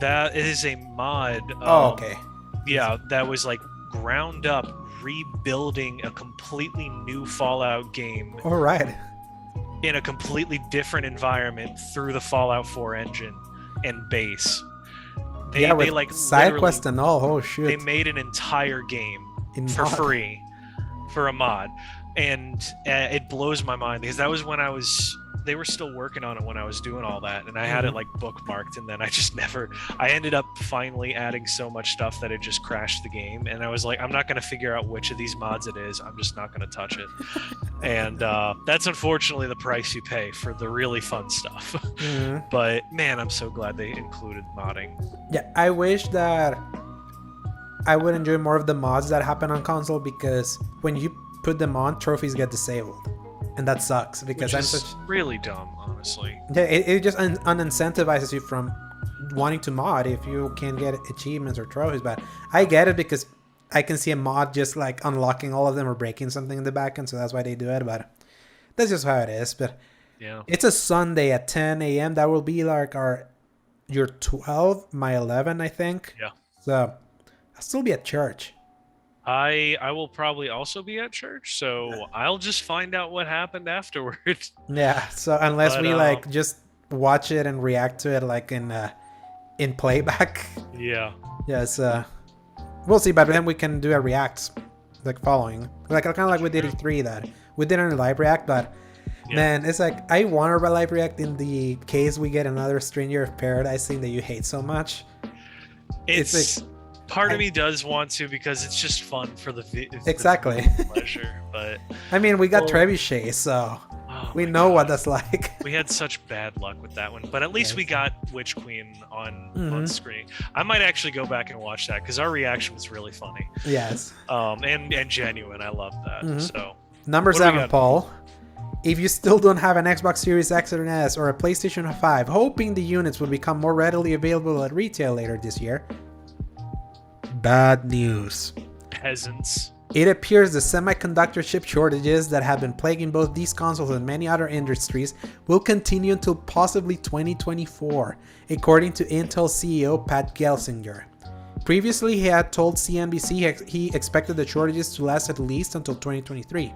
That is a mod.
Okay.
Yeah, that was ground up rebuilding a completely new Fallout game.
All right.
In a completely different environment through the Fallout 4 engine and base. They
side quest and all. Oh shoot!
They made an entire game for free for a mod, and it blows my mind because that was when they were still working on it when I was doing all that, and I had it bookmarked, and then I ended up finally adding so much stuff that it just crashed the game, and I was like, I'm not going to figure out which of these mods it is. I'm just not going to touch it. And that's unfortunately the price you pay for the really fun stuff. But man, I'm so glad they included modding.
Yeah, I wish that I would enjoy more of the mods that happen on console, because when you put them on, trophies get disabled. And that sucks because
really dumb, honestly.
Yeah, it just unincentivizes you from wanting to mod if you can't get achievements or trophies. But I get it because I can see a mod just like unlocking all of them or breaking something in the backend, so that's why they do it. But that's just how it is. But
Yeah.
it's a Sunday at 10 a.m. That will be like your 12, my 11, I think.
Yeah.
So I'll still be at church.
I will probably also be at church, so I'll just find out what happened afterwards.
Yeah. So unless
But,
we like just watch it and react to it like in playback.
Yeah.
Yes. We'll see. But then we can do a react like following, like kind of like we did E3 that we did a live react, but.
Yeah.
Man, it's like I want to live react in the case we get another Stranger of Paradise thing that you hate so much.
It's like, part of me does want to because it's just fun for the
exactly
the pleasure. But
I mean, we got Trebuchet, so we know what that's like.
We had such bad luck with that one, but at least we got Witch Queen on screen. I might actually go back and watch that because our reaction was really funny.
Yes.
And genuine. I love that. So
number 7, Paul. If you still don't have an Xbox Series X or an S or a PlayStation 5, hoping the units will become more readily available at retail later this year, bad news.
Peasants.
It appears the semiconductor chip shortages that have been plaguing both these consoles and many other industries will continue until possibly 2024, according to Intel CEO Pat Gelsinger. Previously, he had told CNBC he expected the shortages to last at least until 2023.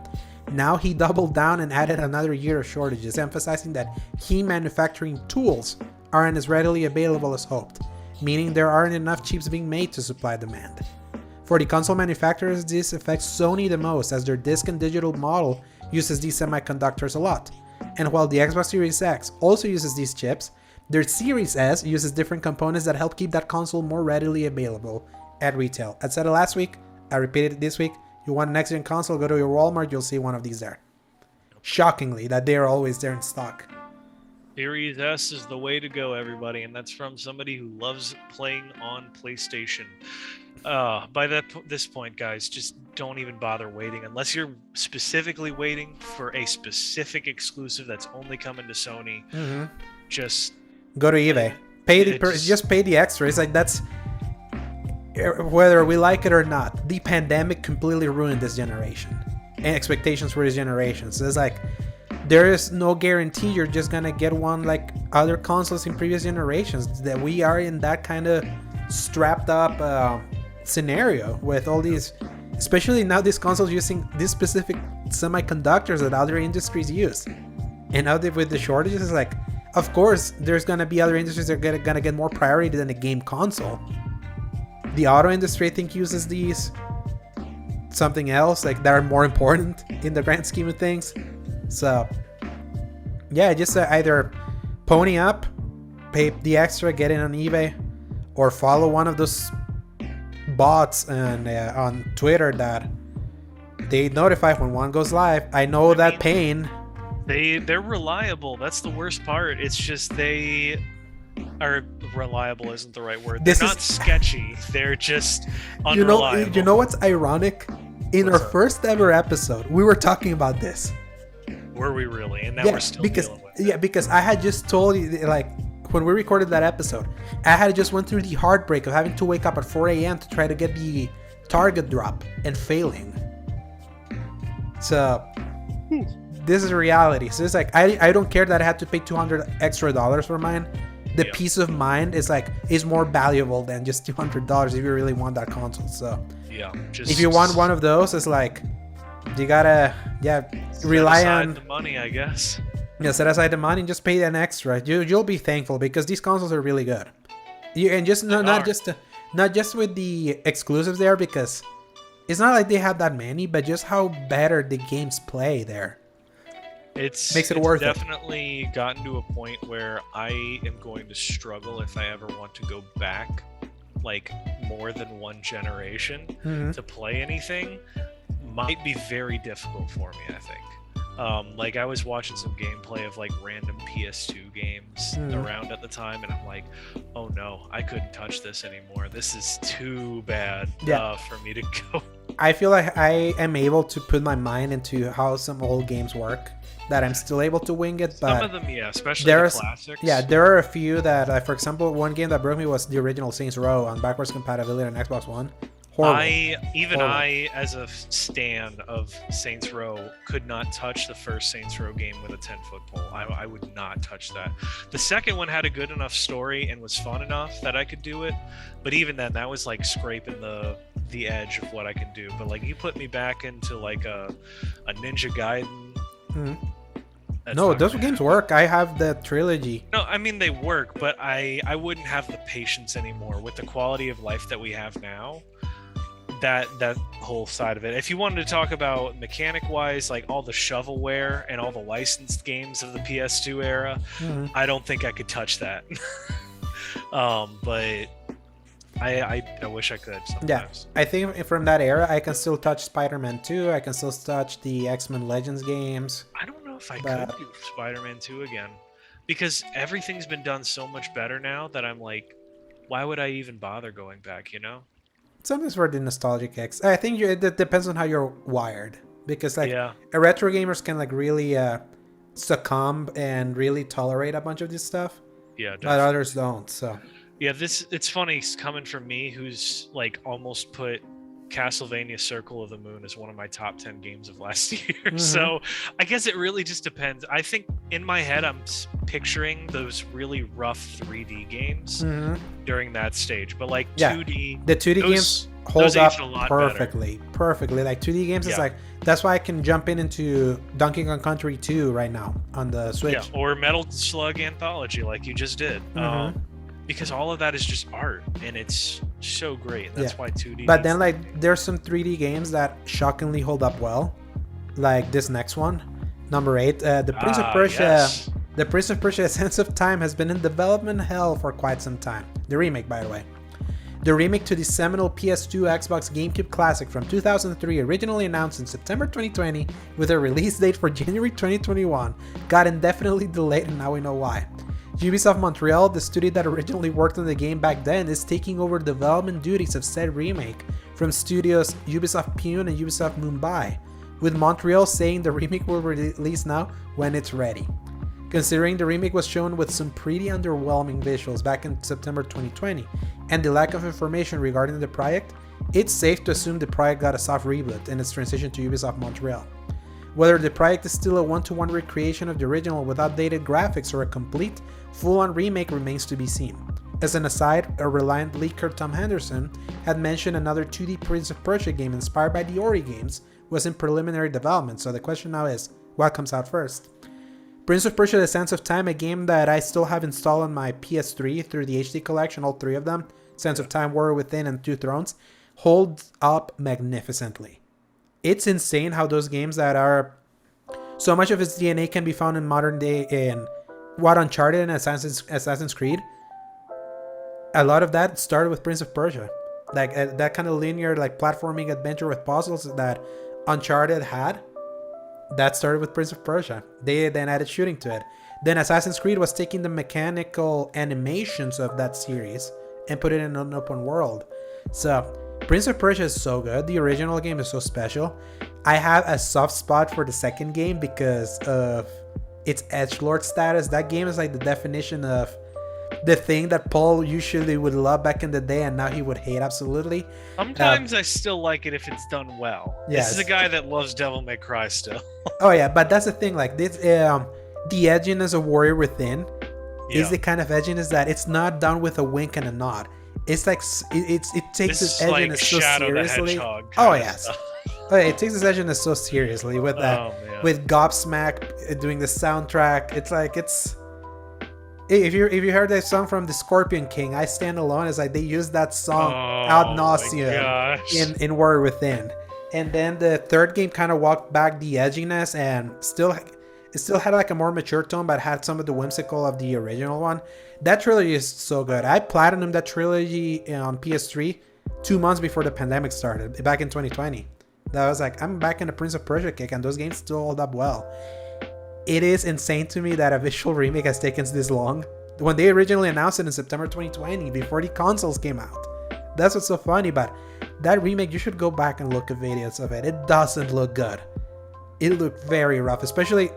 Now he doubled down and added another year of shortages, emphasizing that key manufacturing tools aren't as readily available as hoped, meaning there aren't enough chips being made to supply demand. For the console manufacturers, this affects Sony the most, as their disc and digital model uses these semiconductors a lot. And while the Xbox Series X also uses these chips, their Series S uses different components that help keep that console more readily available at retail. I said it last week, I repeated it this week. You want an next-gen console, go to your Walmart, you'll see one of these there. Shockingly, that they're always there in stock.
Series S is the way to go, everybody, and that's from somebody who loves playing on PlayStation. By this point, guys, just don't even bother waiting unless you're specifically waiting for a specific exclusive that's only coming to Sony. Just
go to eBay. Just pay the extra. It's like that's whether we like it or not. The pandemic completely ruined this generation and expectations for this generation. So it's like there is no guarantee you're just gonna get one like other consoles in previous generations. That we are in that kind of strapped up scenario with all these, especially now these consoles using these specific semiconductors that other industries use. And now with the shortages, it's like, of course, there's gonna be other industries that are gonna get more priority than a game console. The auto industry, I think, uses these something else like that are more important in the grand scheme of things. So yeah, just either pony up, pay the extra, get in on eBay, or follow one of those bots and on Twitter that they notify when one goes live. I know that pain.
They're reliable. That's the worst part. It's just they are reliable isn't the right word. They're not sketchy. They're just unreliable.
You know what's ironic? In our first ever episode, we were talking about this.
Were we really? And now we're still dealing with it.
Yeah, because I had just told you, like, when we recorded that episode, I had just went through the heartbreak of having to wake up at 4 a.m. to try to get the target drop and failing. So this is reality. So it's like I don't care that I had to pay $200 extra for mine. The peace of mind is more valuable than just $200 if you really want that console. So
yeah,
if you want one of those, it's like you gotta rely on
the money, I guess.
Yeah, set aside the money and just pay an extra. You'll be thankful because these consoles are really good. And just not just with the exclusives there, because it's not like they have that many, but just how better the games play there.
Makes
it worth it.
Definitely gotten to a point where I am going to struggle if I ever want to go back like more than one generation to play anything. Might be very difficult for me, I think. Like I was watching some gameplay of like random PS2 games around at the time, and I'm like, oh no, I couldn't touch this anymore. This is too bad for me to go.
I feel like I am able to put my mind into how some old games work, that I'm still able to wing it. But
some of them, especially the classics.
Yeah, there are a few that, for example, one game that broke me was the original Saints Row on backwards compatibility on Xbox One. Horrible.
I, as a stan of Saints Row, could not touch the first Saints Row game with a 10-foot pole. I would not touch that. The second one had a good enough story and was fun enough that I could do it, but even then, that was like scraping the edge of what I could do. But like, you put me back into like a Ninja Gaiden.
Mhm. No, those games work. I have the trilogy.
No, I mean they work, but I wouldn't have the patience anymore with the quality of life that we have now. That whole side of it. If you wanted to talk about mechanic wise, like all the shovelware and all the licensed games of the PS2 era, I don't think I could touch that. But I wish I could sometimes.
Yeah, I think from that era, I can still touch Spider-Man 2. I can still touch the X-Men Legends games.
I don't know if I could do Spider-Man 2 again, because everything's been done so much better now that I'm like, why would I even bother going back, you know?
Sometimes for the nostalgic X. I think it depends on how you're wired, because like
Yeah.
a retro gamers can like really succumb and really tolerate a bunch of this stuff,
Yeah,
but
definitely.
others don't. So
Yeah, it's funny coming from me, who's like almost put Castlevania Circle of the Moon as one of my top 10 games of last year. So I guess it really just depends. I think in my head I'm picturing those really rough 3D games during that stage, but like 2D,
the 2D games hold
those
up
aged a lot
perfectly. Like 2D games is like, that's why I can jump into Donkey Kong Country 2 right now on the Switch.
Yeah, or Metal Slug Anthology like you just did. Because all of that is just art and it's so great. And that's why 2D.
But then like there's some 3D games that shockingly hold up well, like this next one, number 8, the Prince of Persia.
Yes.
The Prince of Persia: Sands of Time has been in development hell for quite some time. The remake, by the way. The remake to the seminal PS2 Xbox GameCube classic from 2003, originally announced in September 2020 with a release date for January 2021, got indefinitely delayed, and now we know why. Ubisoft Montreal, the studio that originally worked on the game back then, is taking over development duties of said remake from studios Ubisoft Pune and Ubisoft Mumbai, with Montreal saying the remake will release now when it's ready. Considering the remake was shown with some pretty underwhelming visuals back in September 2020, and the lack of information regarding the project, it's safe to assume the project got a soft reboot in its transition to Ubisoft Montreal. Whether the project is still a one-to-one recreation of the original with updated graphics or a complete, full-on remake remains to be seen. As an aside, a Reliant leaker Tom Henderson had mentioned another 2D Prince of Persia game inspired by the Ori games was in preliminary development, so the question now is, what comes out first? Prince of Persia: The Sands of Time, a game that I still have installed on my PS3 through the HD collection, all 3 of them, Sands of Time, Warrior Within, and Two Thrones, holds up magnificently. It's insane how those games that are so much of its DNA can be found in modern day in what Uncharted and Assassin's Creed. A lot of that started with Prince of Persia, like that kind of linear like platforming adventure with puzzles that Uncharted had. That started with Prince of Persia. They then added shooting to it. Then Assassin's Creed was taking the mechanical animations of that series and put it in an open world. So Prince of Persia is so good. The original game is so special. I have a soft spot for the second game because of its edgelord status. That game is like the definition of the thing that Paul usually would love back in the day and now he would hate absolutely.
Sometimes I still like it if it's done well.
Yes.
This is a guy that loves Devil May Cry still.
Oh yeah, but that's the thing. Like this, the edginess of Warrior Within is the kind of edginess that it's not done with a wink and a nod. It's like it takes its edginess
like
so
Shadow
seriously.
Oh
yes. Oh, yeah, it takes its edginess so seriously with with Gobsmack doing the soundtrack. It's like if you heard that song from the Scorpion King, I Stand Alone, it's like they use that song ad nauseum in Warrior Within. And then the third game kind of walked back the edginess and it still had like a more mature tone, but had some of the whimsical of the original one. That trilogy is so good. I platinumed that trilogy on PS3 2 months before the pandemic started, back in 2020. That was like, I'm back in the Prince of Persia kick, and those games still hold up well. It is insane to me that a visual remake has taken this long. When they originally announced it in September 2020, before the consoles came out. That's what's so funny, but that remake, you should go back and look at videos of it. It doesn't look good. It looked very rough, especially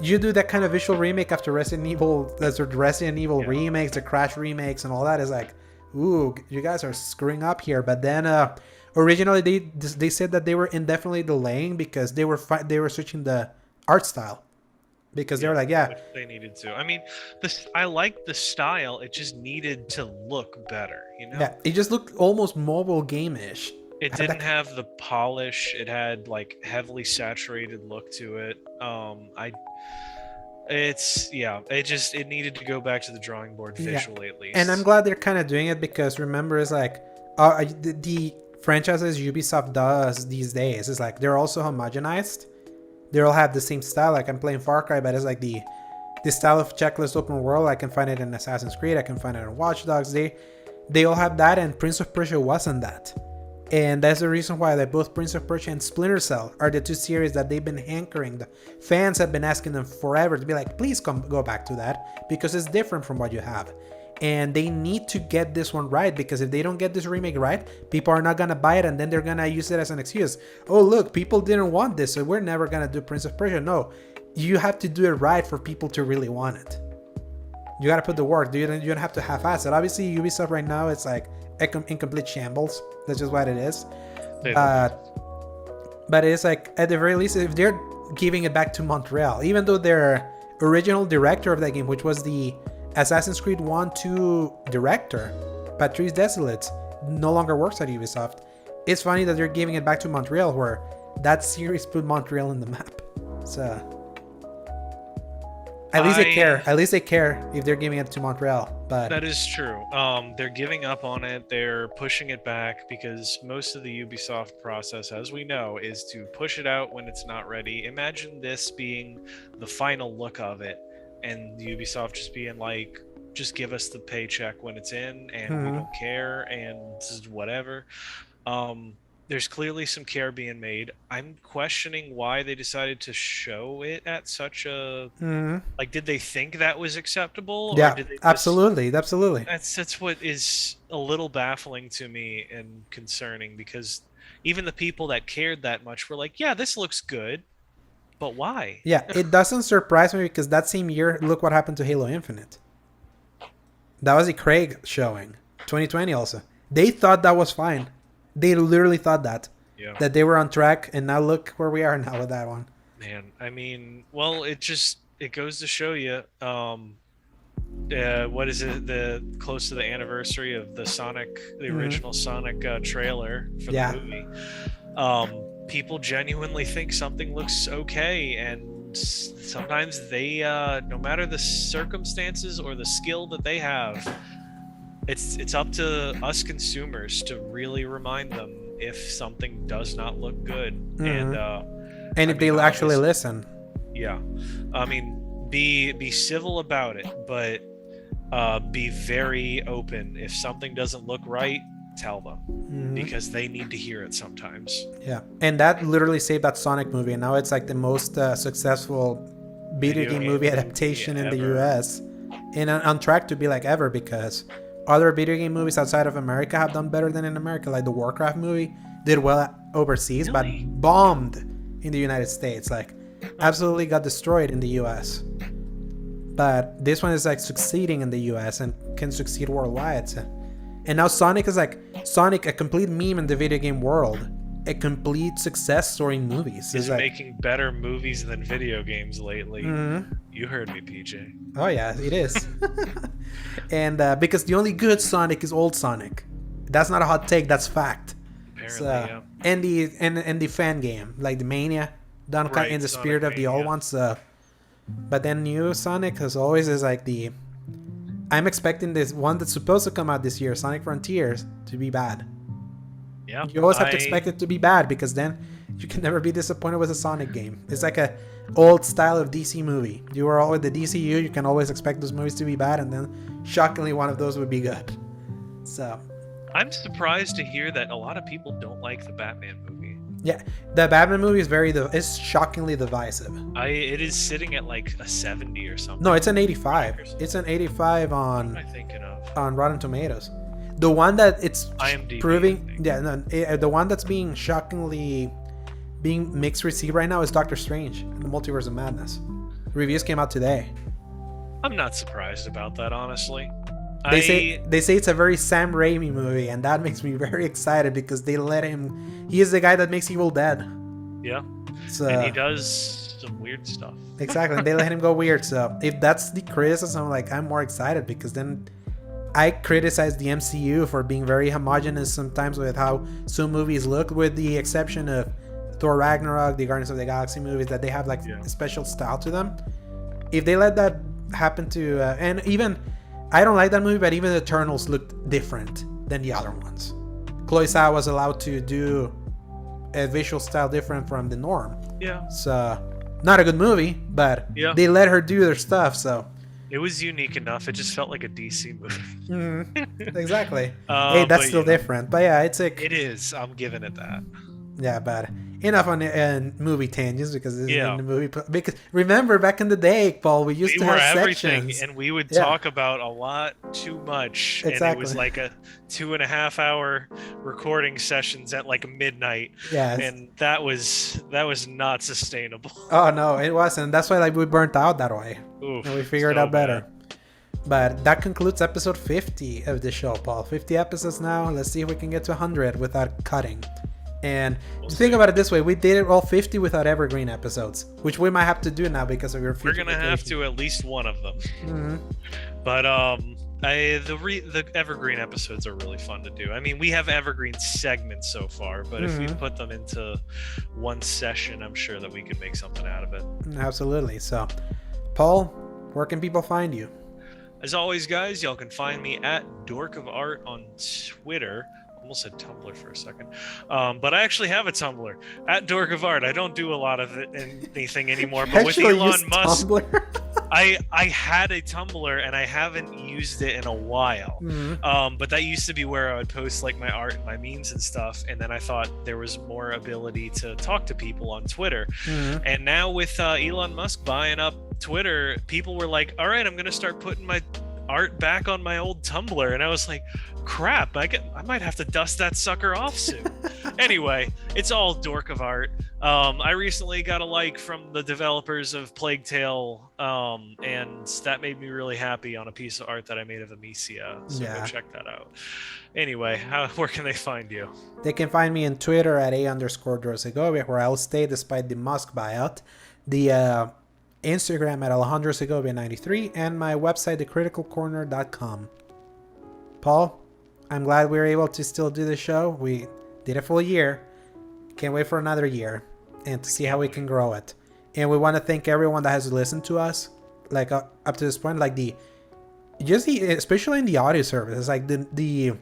you do that kind of visual remake after Resident Evil, remakes, the Crash remakes and all that is like, ooh, you guys are screwing up here. But then originally they said that they were indefinitely delaying because they were switching the art style. Because they were like, yeah,
which they needed to. I mean, I like the style. It just needed to look better, you know?
yeah, it just looked almost mobile game-ish.
It didn't have the polish. It had like heavily saturated look to it. It needed to go back to the drawing board visually at least.
And I'm glad they're kind of doing it because remember, it's like the franchises Ubisoft does these days is like they're also homogenized. They all have the same style. Like I'm playing Far Cry, but it's like the style of checklist open world. I can find it in Assassin's Creed. I can find it in Watch Dogs. They all have that, and Prince of Persia wasn't that. And that's the reason why that both Prince of Persia and Splinter Cell are the two series that they've been hankering. The fans have been asking them forever to be like, please go back to that because it's different from what you have. And they need to get this one right because if they don't get this remake right, people are not going to buy it and then they're going to use it as an excuse. Oh, look, people didn't want this, so we're never going to do Prince of Persia. No, you have to do it right for people to really want it. You got to put the work. You don't have to half-ass it. Obviously, Ubisoft right now, it's like incomplete shambles. That's just what it is. But it's like, at the very least, if they're giving it back to Montreal, even though their original director of that game, which was the Assassin's Creed 1-2 director, Patrice Desilets, no longer works at Ubisoft. It's funny that they're giving it back to Montreal, where that series put Montreal in the map. So at least they care. At least they care if they're giving it to Montreal. But
that is true. They're giving up on it. They're pushing it back because most of the Ubisoft process, as we know, is to push it out when it's not ready. Imagine this being the final look of it, and Ubisoft just being like, just give us the paycheck when it's in, and we don't care, and this is whatever. There's clearly some care being made. I'm questioning why they decided to show it at such a like. Did they think that was acceptable?
Yeah,
or did they
absolutely.
That's what is a little baffling to me and concerning, because even the people that cared that much were like, "Yeah, this looks good," but why?
Yeah, it doesn't surprise me because that same year, look what happened to Halo Infinite. That was a Craig showing, 2020 also. They thought that was fine. They literally thought that. Yeah. That they were on track, and now look where we are now with that one.
Man, I mean, well, it goes to show you, what is it, close to the anniversary of the original Sonic trailer for the movie. People genuinely think something looks okay, and sometimes they, no matter the circumstances or the skill that they have, it's up to us consumers to really remind them if something does not look good. And
if they'll actually listen.
Yeah, I mean, be civil about it, but be very open. If something doesn't look right, tell them, because they need to hear it sometimes.
Yeah, and that literally saved that Sonic movie, and now it's like the most successful video game movie adaptation in the US, and on track to be like ever, because other video game movies outside of America have done better than in America. Like the Warcraft movie did well overseas, but bombed in the United States. Like absolutely got destroyed in the US. But this one is like succeeding in the US and can succeed worldwide. So. And now Sonic is like a complete meme in the video game world. A complete success story in movies.
He's
like,
making better movies than video games lately. You heard me, PJ.
Oh yeah, it is. And because the only good Sonic is old Sonic. That's not a hot take. That's fact.
Apparently, yeah.
And the fan game, like the Mania, done kind in the Sonic spirit of the old ones. But then new Sonic, as always, is like the. I'm expecting this one that's supposed to come out this year, Sonic Frontiers, to be bad.
Yeah.
You always have to expect it to be bad, because then you can never be disappointed with a Sonic game. It's like a old style of DC movie. You are all with the DCU, you can always expect those movies to be bad, and then shockingly one of those would be good. So
I'm surprised to hear that a lot of people don't like the Batman movie.
Yeah, the Batman movie is it's shockingly divisive.
It is sitting at like a 70 or something.
No, it's an 85. It's an 85 on.
What am I thinking of?
On Rotten Tomatoes. The one that it's
IMDb,
proving, the one that's being shockingly being mixed received right now is Doctor Strange and the Multiverse of Madness. Reviews came out today.
I'm not surprised about that, honestly.
They say it's a very Sam Raimi movie, and that makes me very excited because they let him. He is the guy that makes Evil Dead.
Yeah.
So,
and he does some weird stuff.
Exactly. They let him go weird. So if that's the criticism, like, I'm more excited because then I criticize the MCU for being very homogenous sometimes with how some movies look, with the exception of Thor Ragnarok, the Guardians of the Galaxy movies, that they have like a special style to them. If they let that happen to, and even, I don't like that movie, but even the Eternals looked different than the other ones. Chloe Zhao was allowed to do a visual style different from the norm.
Yeah.
So, not a good movie, but they let her do their stuff, so.
It was unique enough. It just felt like a DC movie.
Exactly. Hey, that's still different. But yeah, it's like...
It is. I'm giving it that.
Yeah, but enough on movie tangents because this is in the movie. Because remember, back in the day, Paul, we used to have sections.
And we would talk about a lot too much.
Exactly.
And it was like a 2.5 hour recording sessions at like midnight.
Yes.
And that was not sustainable.
Oh no, it wasn't. That's why we burnt out that way.
Oof,
and we figured out better. But that concludes episode 50 of the show, Paul. 50 episodes now. Let's see if we can get to 100 without cutting. And to think about it this way, we did it all 50 without evergreen episodes, which we might have to do now because of your
feature. We're gonna have to at least one of them. Mm-hmm. But the evergreen episodes are really fun to do. I mean, we have evergreen segments so far, but if we put them into one session, I'm sure that we could make something out of it.
Absolutely. So, Paul, where can people find you?
As always, guys, y'all can find me at Dork of Art on Twitter. Almost said Tumblr for a second, but I actually have a Tumblr at Dork of Art. I don't do a lot of anything anymore, but with Elon Musk, I had a Tumblr and I haven't used it in a while. But that used to be where I would post like my art and my memes and stuff, and then I thought there was more ability to talk to people on Twitter. And now with Elon Musk buying up Twitter, people were like, all right, I'm gonna start putting my art back on my old Tumblr, and I was like, crap, I might have to dust that sucker off soon. Anyway, it's all Dork of Art. I recently got a like from the developers of Plague Tale, and that made me really happy on a piece of art that I made of Amicia, so go check that out. Anyway, where can they find you? They can find me on Twitter at @A_Drosegovia, where I'll stay despite the Musk buyout. The Instagram at Alejandro Segovia 93, and my website, thecriticalcorner.com. Paul, I'm glad we were able to still do the show. We did a full year. Can't wait for another year and to see how we can grow it. And we want to thank everyone that has listened to us, like up to this point, like especially in the audio service. Like the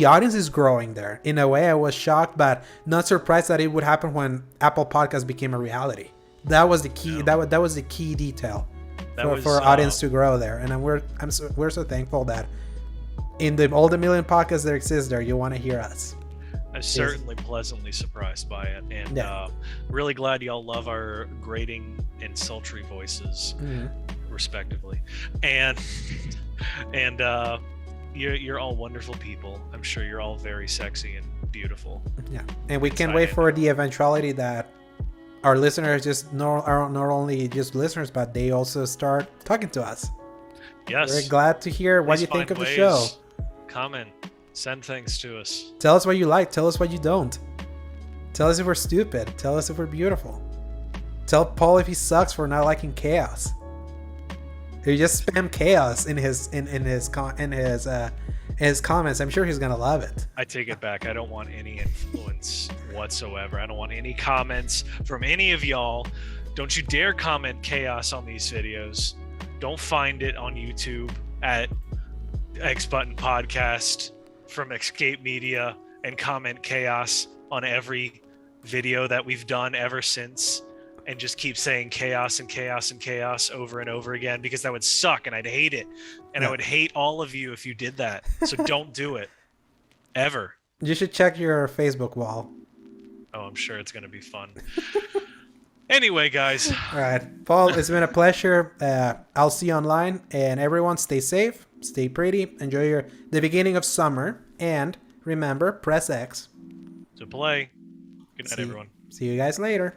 audience is growing there. In a way, I was shocked, but not surprised that it would happen when Apple Podcasts became a reality. That was the key. That was the key detail for audience to grow there, and we're so thankful that in all the million podcasts that exist there, you want to hear us. I'm certainly pleasantly surprised by it, and really glad y'all love our grating and sultry voices, respectively, and you're all wonderful people. I'm sure you're all very sexy and beautiful. Yeah, and we can't wait for the eventuality that our listeners are not only just listeners, but they also start talking to us. Yes. We're glad to hear what you think of the show. Comment. Send things to us. Tell us what you like. Tell us what you don't. Tell us if we're stupid. Tell us if we're beautiful. Tell Paul if he sucks for not liking chaos. If you just spam chaos in his comments, I'm sure he's gonna love it. I take it back. I don't want any influence whatsoever. I don't want any comments from any of y'all. Don't you dare comment chaos on these videos. Don't find it on YouTube at X Button Podcast from Escape Media and comment chaos on every video that we've done ever since, and just keep saying chaos and chaos and chaos over and over again, because that would suck and I'd hate it. And I would hate all of you if you did that. So don't do it. Ever. You should check your Facebook wall. Oh, I'm sure it's going to be fun. Anyway, guys. All right. Paul, it's been a pleasure. I'll see you online. And everyone, stay safe, stay pretty, enjoy the beginning of summer. And remember, press X to play. Good night, everyone. See you guys later.